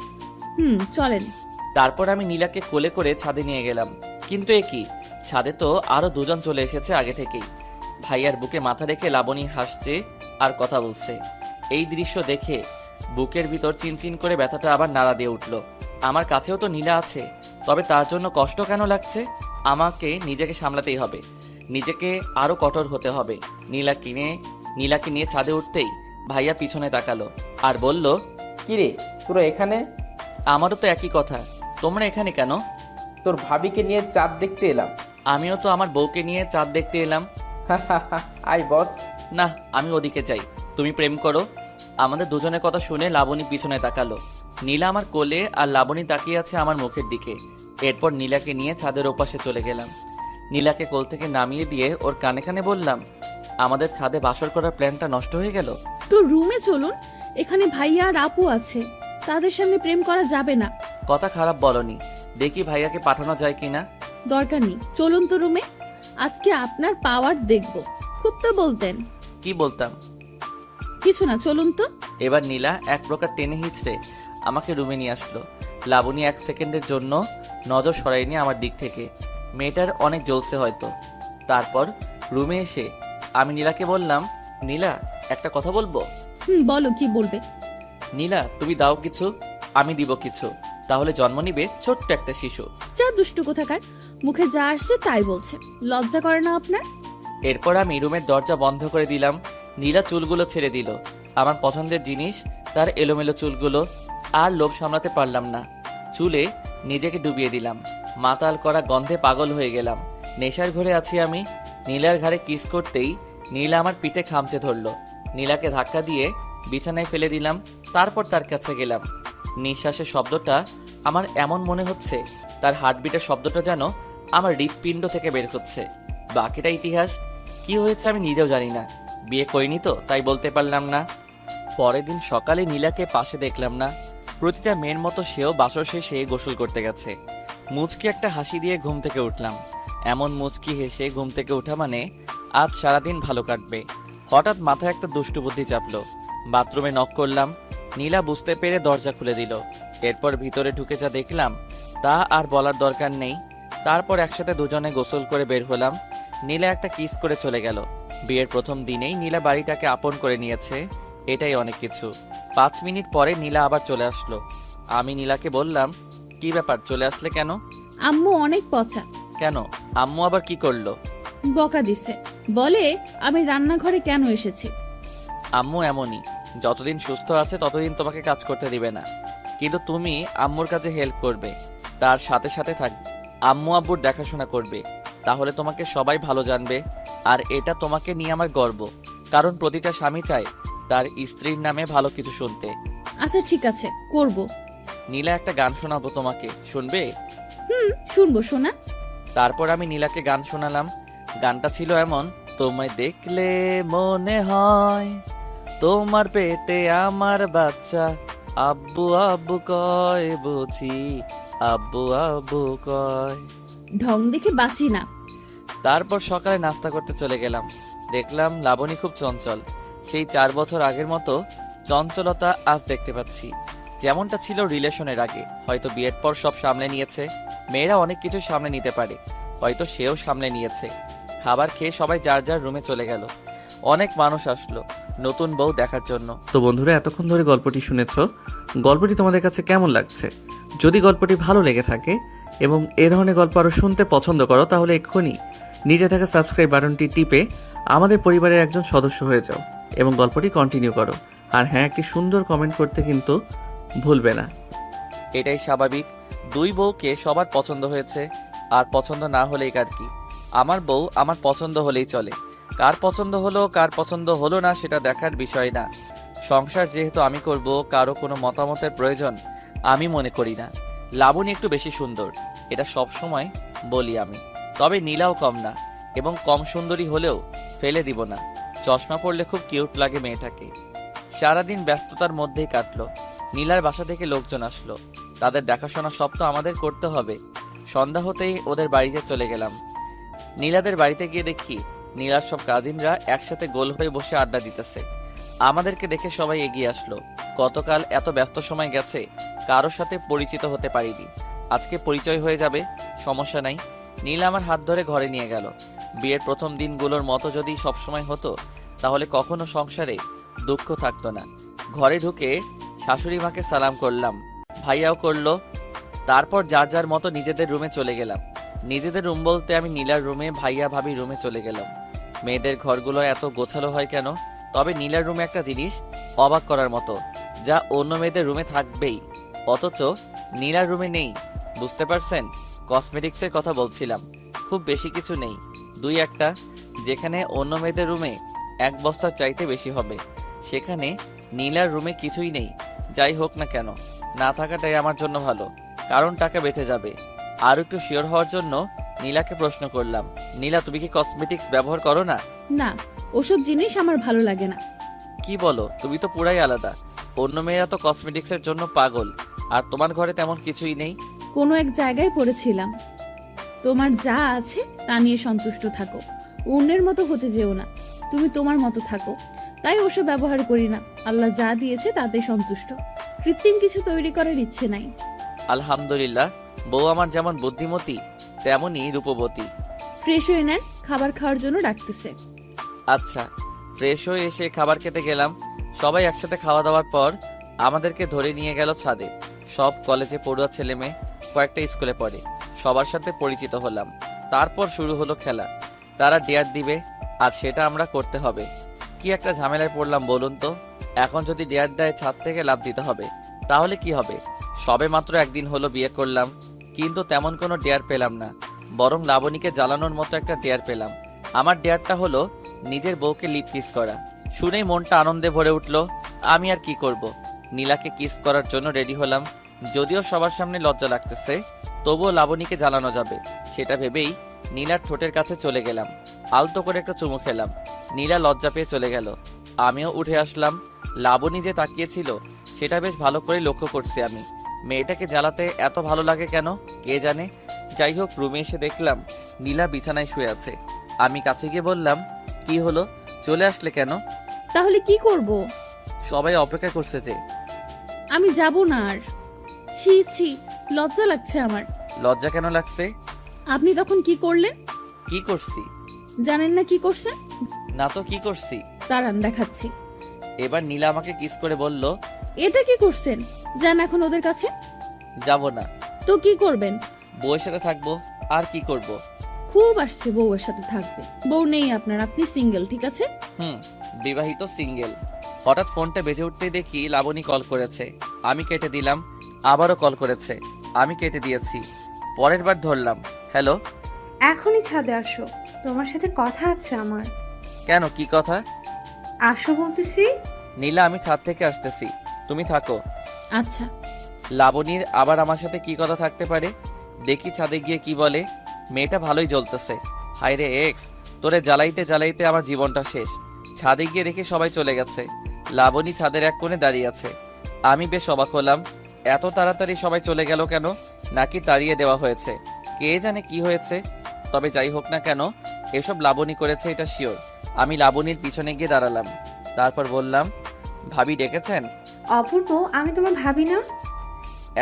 চলেন। তারপর আমি নীলাকে কোলে করে ছাদে নিয়ে গেলাম। কিন্তু এ কি, ছাদে তো আরো দুজন চলে এসেছে আগে থেকেই। ভাইয়ার বুকে মাথা রেখে লাবণী হাসছে আর কথা বলছে। এই দৃশ্য দেখে বুকের ভিতর চিনচিন করে ব্যথাটা আবার নাড়া দিয়ে উঠল। আমার কাছেও তো নীলা আছে, তবে তার জন্য কষ্ট কেন লাগছে? আমাকে নিজেকে সামলাতেই হবে, নিজেকে আরো কঠোর হতে হবে। নীলাকে নিয়ে ছাদে উঠতেই ভাইয়া পিছনে তাকালো আর বলল, কিরে তোরা এখানে? আমারও তো একই কথা, তোমরা এখানে কেন? তোর ভাবিকে নিয়ে চাঁদ দেখতে এলাম। আমিও তো আমার বউকে নিয়ে চাঁদ দেখতে এলাম। আই বস। না, আমি ওদিকে যাই, তুমি প্রেম করো। আমাদের দুজনের কথা শুনে লাবণী পিছনে তাকালো। নীলা আমার কোলে আর লাবণী তাকিয়ে আছে আমার মুখের দিকে। এরপর নীলাকে নিয়ে ছাদের ওপাশে চলে গেলাম। নীলাকে কোল থেকে নামিয়ে দিয়ে ওর কানে কানে বললাম, আমাদের ছাদে বাসর করার প্ল্যানটা নষ্ট হয়ে গেল। তো রুমে চলুন, এখানে ভাইয়া আর আপু আছে, তাদের সামনে প্রেম করা যাবে না। কথা খারাপ বলনি, দেখি ভাইয়াকে পাঠানো যায় কিনা। দরকার নেই, চলুন তো রুমে, আজকে আপনার পাওয়ার দেখব। খুব তো বলতেন। কি বলতাম? কিছু না, চলুন তো। এবার নীলা এক প্রকার টেনে হিচড়ে আমাকে রুমে নিয়ে আসলো। লাবণী এক সেকেন্ডের জন্য নজর সরায়নি আমার দিক থেকে। মেয়েটার অনেক জ্বলছে হয়তো। তারপর রুমে এসে আমি নীলাকে বললাম, নীলা একটা কথা বলবো। বলো, কি বলবে? নীলা তুমি দাও কিছু, আমি দিব কিছু, তাহলে জন্ম নিবে ছোট্ট একটা শিশু। যা দুষ্টু কোথাকার, মুখে যা আসছে তাই বলছে, লজ্জা করে না আপনার? এরপর আমি রুমের দরজা বন্ধ করে দিলাম। নীলা চুলগুলো ছেড়ে দিল। আমার পছন্দের জিনিস তার এলোমেলো চুলগুলো। আর লোভ সামলাতে পারলাম না, চুলে নিজেকে ডুবিয়ে দিলাম। মাতাল করা গন্ধে পাগল হয়ে গেলাম। নেশার ঘরে আছি আমি। নীলার ঘাড়ে কিস করতেই নীলা আমার পিঠে খামচে ধরলো। নীলাকে ধাক্কা দিয়ে বিছানায় ফেলে দিলাম। তারপর তার কাছে গেলাম। নিঃশ্বাসের শব্দটা আমার এমন মনে হচ্ছে তার হার্টবিটের শব্দটা যেন আমার হৃৎপিণ্ড থেকে বের হচ্ছে। বাকিটা ইতিহাস। কি হয়েছে আমি নিজেও জানি না। বিয়ে করিনি তো তাই বলতে পারলাম না। পরের দিন সকালে নীলাকে পাশে দেখলাম না। প্রতিটা মেয়ের মতো সেও বাসর শেষে গোসল করতে গেছে। মুচকি একটা হাসি দিয়ে ঘুম থেকে উঠলাম। এমন মুচকি হেসে ঘুম থেকে ওঠা মানে আজ সারাদিন ভালো কাটবে। হঠাৎ মাথায় একটা দুষ্টু বুদ্ধি চাপলো। বাথরুমে নক করলাম। নীলা বুঝতে পেরে দরজা খুলে দিল। এরপর ভিতরে ঢুকে যা দেখলাম তা আর বলার দরকার নেই। তারপর একসাথে দুজনে গোসল করে বের হলাম। নীলা একটা কিস করে চলে গেল। বিয়ের প্রথম দিনেই নীলা বাড়িটাকে আপন করে নিয়েছে, এটাই অনেক কিছু। 5 মিনিট পরে নীলা আবার চলে আসলো। আমি নীলাকে বললাম, কি ব্যাপার, চলে আসলে কেন? আম্মু অনেক পচা। কেন? আম্মু আবার কি করলো? বকা দিছে, বলে আমি রান্নাঘরে কেন এসেছি। আম্মু এমনই, যতদিন সুস্থ আছে ততদিন তোমাকে কাজ করতে দিবে না, কিন্তু তুমি আম্মুর কাজে হেল্প করবে, তার সাথে সাথে থাকবে, আম্মু আব্বুর দেখাশোনা করবে, তাহলে তোমাকে সবাই ভালো জানবে। আর এটা তোমাকে নিয়ে আমার গর্ব, কারণ প্রতিটা স্বামী চায় তার স্ত্রীর নামে ভালো কিছু শুনতে। আচ্ছা ঠিক আছে, করব। নীলা একটা গান শোনাবো তোমাকে, শুনবে? শুনবো শোনা। তারপর আমি নীলাকে গান শোনালাম। গানটা ছিল এমন: তোমায় দেখলে মনে হয় তোমার পেটে আমার বাচ্চা, আব্বু আব্বু কয় বুঝি, আব্বু আব্বু কয়। ঢং দেখে বাঁচি না। তারপর সকালে নাস্তা করতে চলে গেলাম। দেখলাম লাবণী খুব চঞ্চল, সেই 4 বছর আগের মতো চঞ্চলতা আজ দেখতে পাচ্ছি, যেমনটা ছিল রিলেশনের আগে। হয়তো বিয়ের পর সব সামলে নিয়েছে, মেয়েরা অনেক কিছু সামলে নিতে পারে, হয়তো সেও সামলে নিয়েছে। খাবার খেয়ে সবাই যার যার রুমে চলে গেল। অনেক মানুষ আসলো নতুন বউ দেখার জন্য। তো বন্ধুরা, এতক্ষণ ধরে গল্পটি শুনেছো, গল্পটি তোমাদের কাছে কেমন লাগছে? যদি গল্পটি ভালো লেগে থাকে এবং এ ধরনের গল্প আরও শুনতে পছন্দ করো, তাহলে এক্ষুনি নিচে থাকা সাবস্ক্রাইব বাটনটি টিপে আমাদের পরিবারের একজন সদস্য হয়ে যাও এবং গল্পটি কন্টিনিউ করো। আর হ্যাঁ, একটি সুন্দর কমেন্ট করতে কিন্তু ভুলবে না। এটাই স্বাভাবিক, 2 বউকে সবার পছন্দ হয়েছে, আর পছন্দ না হলেই কার কি। আমার বউ আমার পছন্দ হলেই চলে, কার পছন্দ হলো কার পছন্দ হলো না সেটা দেখার বিষয় না। সংসার যেহেতু আমি করব, কারো কোনো মতামতের প্রয়োজন আমি মনে করি না। লাবণী একটু বেশি সুন্দর, এটা সব সময় বলি আমি, তবে নীলাও কম না, এবং কম সুন্দরী হলেও ফেলে দিব না। চশমা পরলে খুব কিউট লাগে মেয়েটাকে। সারাদিন ব্যস্ততার মধ্যেই কাটলো। নীলার বাসা থেকে লোকজন আসলো, তাদের দেখাশোনা সব তো আমাদের করতে হবে। সন্ধ্যা হতেই ওদের বাড়িতে চলে গেলাম। নীলাদের বাড়িতে গিয়ে দেখি নীলার সব কাজিনরা একসাথে গোল হয়ে বসে আড্ডা দিতেছে। আমাদেরকে দেখে সবাই এগিয়ে আসলো। গতকাল এত ব্যস্ত সময় গেছে, কারোর সাথে পরিচিত হতে পারিনি, আজকে পরিচয় হয়ে যাবে, সমস্যা নাই। নীলা আমার হাত ধরে ঘরে নিয়ে গেল। বিয়ের প্রথম দিনগুলোর মতো যদি সবসময় হতো, তাহলে কখনো সংসারে দুঃখ থাকতো না। ঘরে ঢুকে শাশুড়ি মাকে সালাম করলাম, ভাইয়াও করলো। তারপর যার যার মতো নিজেদের রুমে চলে গেলাম। নিজেদের রুম বলতে আমি নীলার রুমে, ভাইয়া ভাবি রুমে চলে গেলাম। মেয়েদের ঘরগুলো এত গোছালো হয় কেন? তবে নীলার রুমে একটা জিনিস অবাক করার মতো, যা অন্য মেয়েদের রুমে থাকবেই, অথচ নীলার রুমে নেই। বুঝতে পারছেন? কসমেটিক্সের কথা বলছিলাম। খুব বেশি কিছু নেই, 2-1টা। যেখানে অন্য মেয়েদের রুমে 1 বস্তার চাইতে বেশি হবে, সেখানে নীলার রুমে কিছুই নেই। যাই হোক না কেন, না থাকাটাই আমার জন্য ভালো, কারণ টাকা বেঁচে যাবে। আর একটু শিওর হওয়ার জন্য নীলাকে প্রশ্ন করলাম, নীলা তুমি কি কসমেটিক্স ব্যবহার করো না? না, ওসব জিনিস আমার ভালো লাগে না। কি বলো, তুমি তো পুরাই আলাদা। অন্য মেয়েরা তো কসমেটিক্সের জন্য পাগল, আর তোমার ঘরে তেমন কিছুই নেই। কোনো এক জায়গায় পড়েছিলাম, তোমার যা আছে তা নিয়ে সন্তুষ্ট থাকো, অন্যের মতো হতে যেও না, তুমি তোমার মতো থাকো। তাই ওসব ব্যবহার করি না, আল্লাহ যা দিয়েছে তাতে সন্তুষ্ট, কৃত্রিম কিছু তৈরি করার ইচ্ছে নাই। আলহামদুলিল্লাহ, বউ আমার যেমন বুদ্ধিমতী তেমনই রূপবতী। ফ্রেশ হয়ে নেন, খাবার খাওয়ার জন্য ডাকতেছে। আচ্ছা, ফ্রেশ হয়ে এসে খাবার খেতে গেলাম। সবাই একসাথে খাওয়া দাওয়ার পর আমাদেরকে ধরে নিয়ে গেল ছাদে। সব কলেজে পড়ুয়া ছেলে মেয়ে, কয়েকটা স্কুলে পড়ে, সবার সাথে পরিচিত হলাম। তারপর শুরু হলো খেলা। তারা ডেয়ার দিবে, আর সেটা আমরা করতে হবে। কি একটা ঝামেলায় পড়লাম বলুন তো। এখন যদি ডেয়ার দেয় ছাদ থেকে লাফ দিতে হবে, তাহলে কি হবে? সবে মাত্র 1 দিন হলো বিয়ে করলাম, কিন্তু তেমন কোনো ডেয়ার পেলাম না, বরং লাবণীকে জ্বালানোর মতো একটা ডেয়ার পেলাম। আমার ডেয়ারটা হলো নিজের বউকে লিপ কিস করা। শুনেই মনটা আনন্দে ভরে উঠল। আমি আর কি করব, নীলাকে কিস করার জন্য রেডি হলাম। যদিও সবার সামনে লজ্জা লাগতেছে, তবুও লাবণীকে জ্বালানো যাবে, সেটা ভেবেই নীলার ঠোঁটের কাছে চলে গেলাম। আলতো করে একটা চুমু খেলাম। নীলা লজ্জা পেয়ে চলে গেল, আমিও উঠে আসলাম। লাবণী যে তাকিয়েছিল সেটা বেশ ভালো করে লক্ষ্য করছি আমি। মেয়েটাকে জ্বালাতে এত ভালো লাগে কেন কে জানে। যাই হোক, রুমে এসে দেখলাম নীলা বিছানায় শুয়ে আছে। আমি কাছে গিয়ে বললাম, কি হলো, চলে আসলে কেন? তাহলে কি করব? সবাই অপেক্ষা করছে যে। আমি যাব না আর। ছি ছি, লজ্জা লাগছে আমার। লজ্জা কেন লাগছে? আপনি তখন কি করলেন? কি করছি? জানেন না কি করছেন? না তো, কি করছি? দাঁড়ান দেখাচ্ছি। এবার নীলা আমাকে কিস করে বলল, এটা কি করছেন? যান এখন ওদের কাছে। যাব না। তো কি করবেন? বউয়ের সাথে থাকবো, আর কি করব। খুব আসছে বউয়ের সাথে থাকবে। বউ নেই আপনার, আপনি সিঙ্গেল, ঠিক আছে? বিবাহিত সিঙ্গেল। হঠাৎ ফোনটা বেজে উঠতেই দেখি লাবণী কল করেছে। আমি কেটে দিলাম। আবারও কল করেছে, আমি কেটে দিয়েছি। পরের বার ধরলাম। হ্যালো। এখনই ছাদে আসো, তোমার সাথে কথা আছে আমার। কেন, কি কথা? আসো বলতেছি। নীলা, আমি ছাদ থেকে আসতেছি, তুমি থাকো। আচ্ছা। লাবণীর আবার আমার সাথে কি কথা থাকতে পারে? দেখি ছাদে গিয়ে কি বলে। মেয়েটা ভালোই জ্বলতেছে। হায় রে এক্স, তোরে জ্বালাইতে জ্বালাইতে আমার জীবনটা শেষ। ছাদে গিয়ে দেখি সবাই চলে গেছে। লাবণী ছাদের এক কোণে দাঁড়িয়ে আছে। আমি বেশ অবাক হলাম, এত তাড়াতাড়ি সবাই চলে গেল কেন? নাকি তাড়িয়ে দেওয়া হয়েছে? কে জানে কি হয়েছে। তবে যাই হোক না কেন, এসব লাবণী করেছে এটা শিওর। আমি লাবণীর পিছনে গিয়ে দাঁড়ালাম। তারপর বললাম, ভাবি ডেকেছেন? অপূর্ব, আমি তোমার ভাবি না?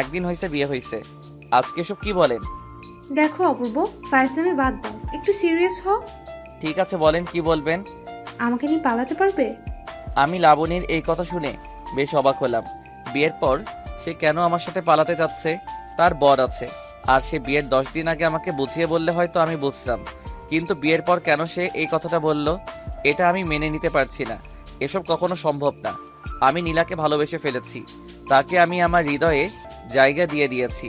একদিন হয়েছে বিয়ে হয়েছে, আজকে এসব কি বলেন? দেখো অপূর্ব, ফাইজলামি বাদ দাও, একটু সিরিয়াস হও। ঠিক আছে, বলেন কি বলবেন। আমাকে নিয়ে পালাতে পারবে? আমি লাবণীর এই কথা শুনে বেশ অবাক হলাম। বিয়ের পর সে কেন আমার সাথে পালাতে যাচ্ছে? তার বর আছে, আর সে বিয়ের 10 দিন আগে আমাকে বুঝিয়ে বললে হয়তো আমি বুঝতাম, কিন্তু বিয়ের পর কেন সে এই কথাটা বলল, এটা আমি মেনে নিতে পারছি না। এসব কখনো সম্ভব না। আমি নীলাকে ভালোবেসে ফেলেছি, তাকে আমি আমার হৃদয়ে জায়গা দিয়ে দিয়েছি।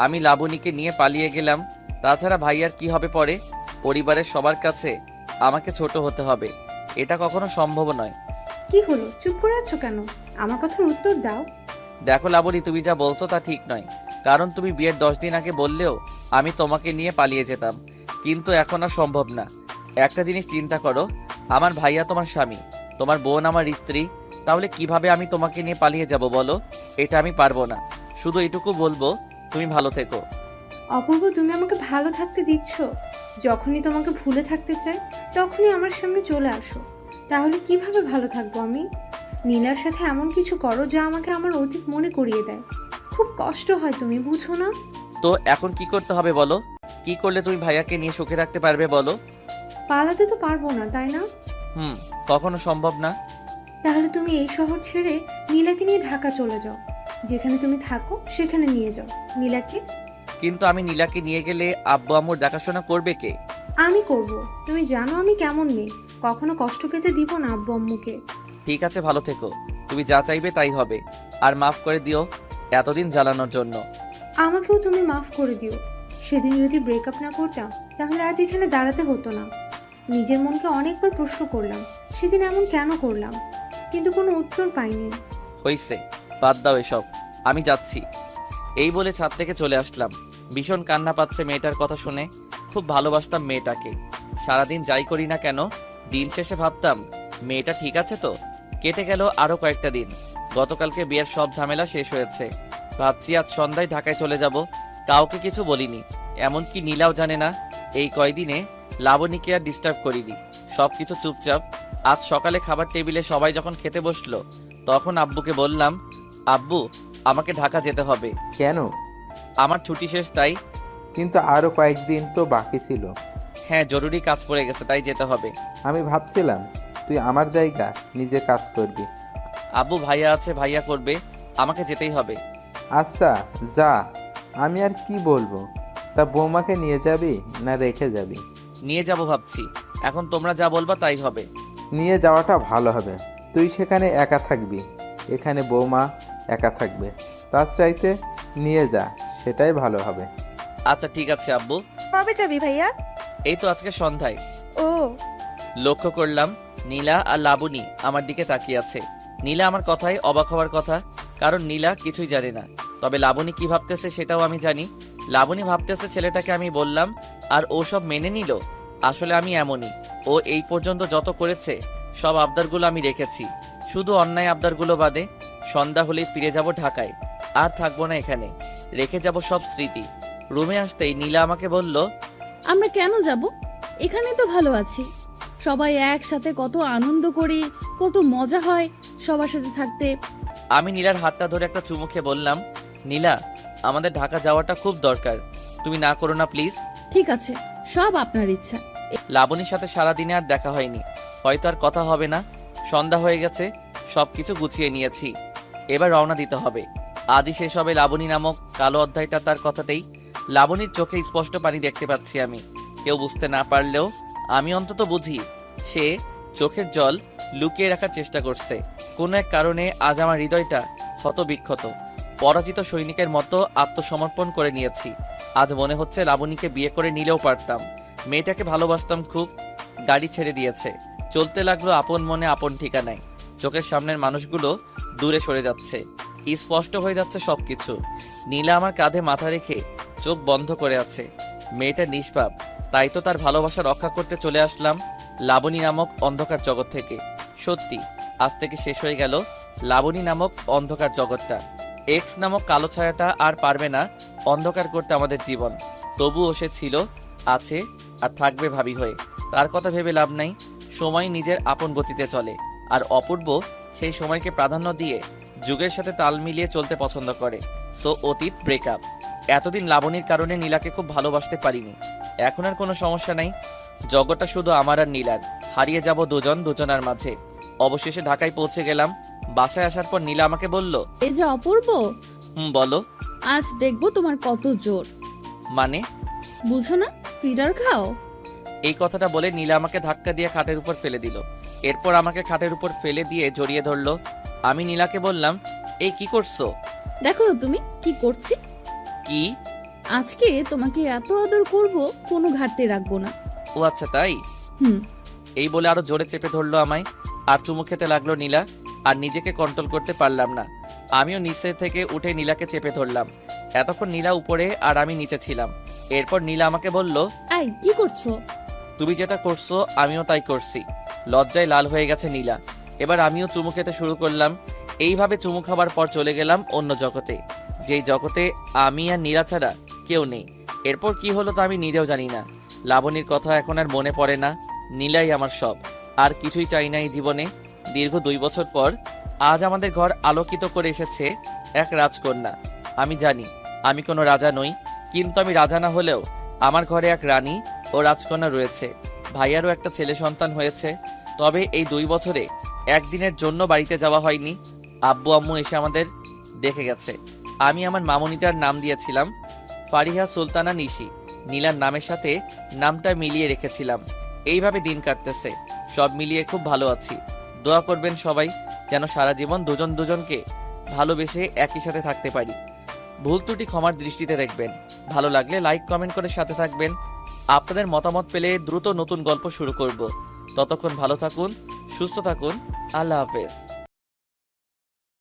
আমি লাবণীকে নিয়ে পালিয়ে গেলাম। তাছাড়া ভাইয়ার কি হবে পরে? পরিবারের সবার কাছে আমাকে ছোট হতে হবে, এটা কখনো সম্ভব নয়। কি হলো, চুপ করে আছো কেন? আমার কথার উত্তর দাও। দেখো লাবণী, তুমি যা বলছো তা ঠিক নয়। কারণ তুমি বিয়ের 10 দিন আগে বললেও আমি তোমাকে নিয়ে পালিয়ে যেতাম, কিন্তু এখন আর সম্ভব না। একটা জিনিস চিন্তা করো, আমার ভাইয়া তোমার স্বামী, তোমার বোন আমার স্ত্রী, তাহলে কিভাবে আমি তোমাকে নিয়ে পালিয়ে যাব বলো? এটা আমি পারবো না। শুধু এটুকু বলবো, তুমি ভালো থেকো। অপূর্ব, তুমি আমাকে ভালো থাকতে দিচ্ছ? যখনই তোমাকে ভুলে থাকতে চাই তখনই আমার সামনে চলে আসো। তাহলে কিভাবে ভালো থাকবো আমি? নীলার সাথে এমন কিছু করো যা আমাকে আমার অতীত মনে করিয়ে দেয়। খুব কষ্ট হয়, তুমি বুঝো না? তো এখন কি করতে হবে বলো? কি করলে তুমি ভাইয়াকে নিয়ে সুখে থাকতে পারবে বলো? পালাতে তো পারবো না, তাই না? কখনো সম্ভব না। তাহলে তুমি এই শহর ছেড়ে নীলাকে নিয়ে ঢাকা চলে যাও। যেখানে তুমি থাকো সেখানে নিয়ে যাও নীলাকে। কিন্তু আমি নীলাকে নিয়ে গেলে আব্বু আম্মুর দেখাশোনা করবে কে? আমি করব। তুমি জানো আমি কেমন মেয়ে, কখনো কষ্ট পেতে দিব না আব্বু আম্মুকে। ঠিক আছে, ভালো থেকো। তুমি যা চাইবে তাই হবে। আর মাফ করে দিও এতদিন জ্বালানোর জন্য। আমাকেও তুমি মাফ করে দিও। সেদিন যদি ব্রেকআপ না করতাম তাহলে আজ এখানে দাঁড়াতে হতো না। নিজের মনকে অনেকবার প্রশ্ন করলাম, সেদিন এমন কেন করলাম, কিন্তু কোনো উত্তর পাইনি। হইছে, বাদ দাও এসব, আমি যাচ্ছি। এই বলে ছাদ থেকে চলে আসলাম। ভীষণ কান্না পাচ্ছে মেয়েটার কথা শুনে। খুব ভালোবাসতাম মেয়েটাকে। সারাদিন যাই করি না কেন, দিন শেষে ভাবতাম মেয়েটা ঠিক আছে তো। কেটে গেল আরো কয়েকটা দিন। গতকালকে বিয়ের সব ঝামেলা শেষ হয়েছে। ভাবছি আজ সন্ধ্যায় ঢাকায় চলে যাব। কাউকে কিছু বলিনি, এমনকি নীলাও জানে না। এই কয়দিনে লাবণীকে আর ডিস্টার্ব করিনি, সবকিছু চুপচাপ। আজ সকালে খাবার টেবিলে সবাই যখন খেতে বসলো, তখন আব্বুকে বললাম, আব্বু আমাকে ঢাকা যেতে হবে। কেন? আমার ছুটি শেষ তাই। কিন্তু আরো কয়েকদিন তো বাকি ছিল। হ্যাঁ, জরুরি কাজ পড়ে গেছে তাই যেতে হবে। আমি ভাবছিলাম তুই আমার জায়গা নিজে কাজ করবি। আব্বু ভাইয়া আছে, ভাইয়া করবে, আমাকে যেতেই হবে। আচ্ছা যা, আমি আর কি বলবো। তা বৌমাকে নিয়ে যাবি না রেখে যাবি? নিয়ে যাব ভাবছি, এখন তোমরা যা বলবা তাই হবে। নিয়ে যাওয়াটা ভালো হবে। তুই সেখানে একা থাকবি, এখানে বৌমা একা থাকবে। তার চাইতে নিয়ে যা, সেটাই ভালো হবে। আচ্ছা ঠিক আছে আব্বু। কবে যাবি ভাইয়া? এই তো আজকে সন্ধ্যায়। ও, লক্ষ্য করলাম নীলা আর লাবণী আমার দিকে তাকিয়ে আছে। নীলা আমার কথায় অবাক হওয়ার কথা, কারণ নীলা কিছুই জানে না। তবে লাবণী কি ভাবতেছে সেটাও আমি জানি। লাবণী ভাবতেছে ছেলেটাকে আমি বললাম আর ও সব মেনে নিল। আসলে আমি এমনই। ও এই পর্যন্ত যত করেছে সব আবদারগুলো আমি রেখেছি, শুধু অন্যায় আবদারগুলো বাদে। সন্ধ্যা হলেই ফিরে যাব ঢাকায়, আর থাকবো না এখানে, রেখে যাব সব স্মৃতি। রুমে আসতেই নীলা আমাকে বলল, আমরা কেন যাব? এখানে তো ভালো আছি। সবাই একসাথে কত আনন্দ করি, কত মজা হয় সবার সাথে থাকতে। আমি নীলার হাতটা ধরে একটা চুমু খেয়ে বললাম, নীলা আমাদের ঢাকা যাওয়াটা খুব দরকার, তুমি না করো না প্লিজ। ঠিক আছে, সব আপনার ইচ্ছা। লাবণীর সাথে সারাদিনে আর দেখা হয়নি, হয়তো আর কথা হবে না। সন্ধ্যা হয়ে গেছে, সবকিছু গুছিয়ে নিয়েছি, এবার রওনা দিতে হবে। আজই শেষ হবে লাবণী নামক কালো অধ্যায়টা। তার কথাতেই লাবণীর চোখে স্পষ্ট পানি দেখতে পাচ্ছি আমি। কেউ বুঝতে না পারলেও আমি অন্তত বুঝি সে চোখের জল লুকিয়ে রাখার চেষ্টা করছে। কোনো এক কারণে আজ আমার হৃদয়টা ক্ষতবিক্ষত, পরাজিত সৈনিকের মতো আত্মসমর্পণ করে নিয়েছি। আজ মনে হচ্ছে লাবণীকে বিয়ে করে নিলেও পারতাম। মেয়েটাকে ভালোবাসতাম খুব, গাড়ি ছেড়ে দিয়েছে, চলতে লাগলো আপন মনে আপন ঠিকানায়। চোখের সামনের মানুষগুলো দূরে সরে যাচ্ছে, স্পষ্ট হয়ে যাচ্ছে সবকিছু। নীলা আমার কাঁধে মাথা রেখে চোখ বন্ধ করে আছে। মেয়েটা নিষ্পাপ, তাই তো তার ভালোবাসা রক্ষা করতে চলে আসলাম লাবণী নামক অন্ধকার জগৎ থেকে। সত্যি আজ থেকে শেষ হয়ে গেল লাবণী নামক অন্ধকার জগৎটা। এক্স নামক কালো ছায়াটা আর পারবে না অন্ধকার করতে আমাদের জীবন। তবুও সে ছিল, আছে আর থাকবে ভাবি হয়ে। তার কথা ভেবে লাভ নাই। সময় নিজের আপন গতিতে চলে, আর অপূর্ব সেই সময়কে প্রাধান্য দিয়ে যুগের সাথে তাল মিলিয়ে চলতে পছন্দ করে। সো অতীত ব্রেকআপ। এতদিন লাবণীর কারণে নীলাকে খুব ভালোবাসতে পারিনি। এখন আর কোনো সমস্যা নাই। জগৎটা শুধু আমার আর নীলার। হারিয়ে যাব দুজন দুজনার মাঝে। অবশেষে ঢাকায় পৌঁছে গেলাম। বাসায় আসার পর নীলা আমাকে বলল, এই যে অপূর্ব, বলো। আজ দেখবো তোমার কত জোর। মানে? বুঝো না, ফিডার খাও। এই কথাটা বলে নীলা আমাকে ধাক্কা দিয়ে খাটের উপর ফেলে দিল। এরপর আমাকে খাটের উপর ফেলে দিয়ে জড়িয়ে ধরলো। আমি নীলাকে বললাম, এই কি করছো? দেখো না তুমি কি করছি। কি? আজকে তোমাকে এত আদর করব, কোনো ঘাটতি রাখবো না। ও আচ্ছা তাই? হুম। এই বলে আরো জোরে চেপে ধরলো আমায়, আর চুমু খেতে লাগলো নীলা। আর নিজেকে কন্ট্রোল করতে পারলাম না। আমিও নিচে থেকে উঠে নীলাকে চেপে ধরলাম। এতক্ষণ নীলা উপরে আর আমি নিচে ছিলাম। এরপর নীলা আমাকে বলল, এই কি করছো? তুমি যেটা করছো আমিও তাই করছি। লজ্জায় লাল হয়ে গেছে নীলা। এবার আমিও চুমু খেতে শুরু করলাম। এইভাবে চুমু খাবার পর চলে গেলাম অন্য জগতে, যেই জগতে আমি আর নীলা ছাড়া কেউ নেই। এরপর কি হলো তা আমি নিজেও জানি না। লাবণীর কথা এখন আর মনে পড়ে না। নীলাই আমার সব, আর কিছুই চাই না এই জীবনে। দীর্ঘ 2 বছর পর আজ আমাদের ঘর আলোকিত করে এসেছে এক রাজকন্যা। আমি জানি আমি কোনো রাজা নই, কিন্তু আমি রাজা না হলেও আমার ঘরে এক রানী ও রাজকন্যা রয়েছে। ভাইয়ারও একটা ছেলে সন্তান হয়েছে। তবে এই 2 বছরে একদিনের জন্য বাড়িতে যাওয়া হয়নি। আব্বু আম্মু এসে আমাদের দেখে গেছে। আমি আমার মামনিটার নাম দিয়েছিলাম ফারিহা সুলতানা নিশি। নীলার নামের সাথে নামটা মিলিয়ে রেখেছিলাম। এইভাবে দিন কাটতেছে। সব মিলিয়ে খুব ভালো আছি। দোয়া করবেন সবাই যেন সারা জীবন দুজন দুজনকে ভালোবেসে একই সাথে থাকতে পারি। ভুল ত্রুটি ক্ষমার দৃষ্টিতে দেখবেন। ভালো লাগলে লাইক কমেন্ট করে সাথে থাকবেন। আপনাদের মতামত পেলে দ্রুত নতুন গল্প শুরু করব। ততক্ষণ ভালো থাকুন, সুস্থ থাকুন। আল্লাহ হাফেজ।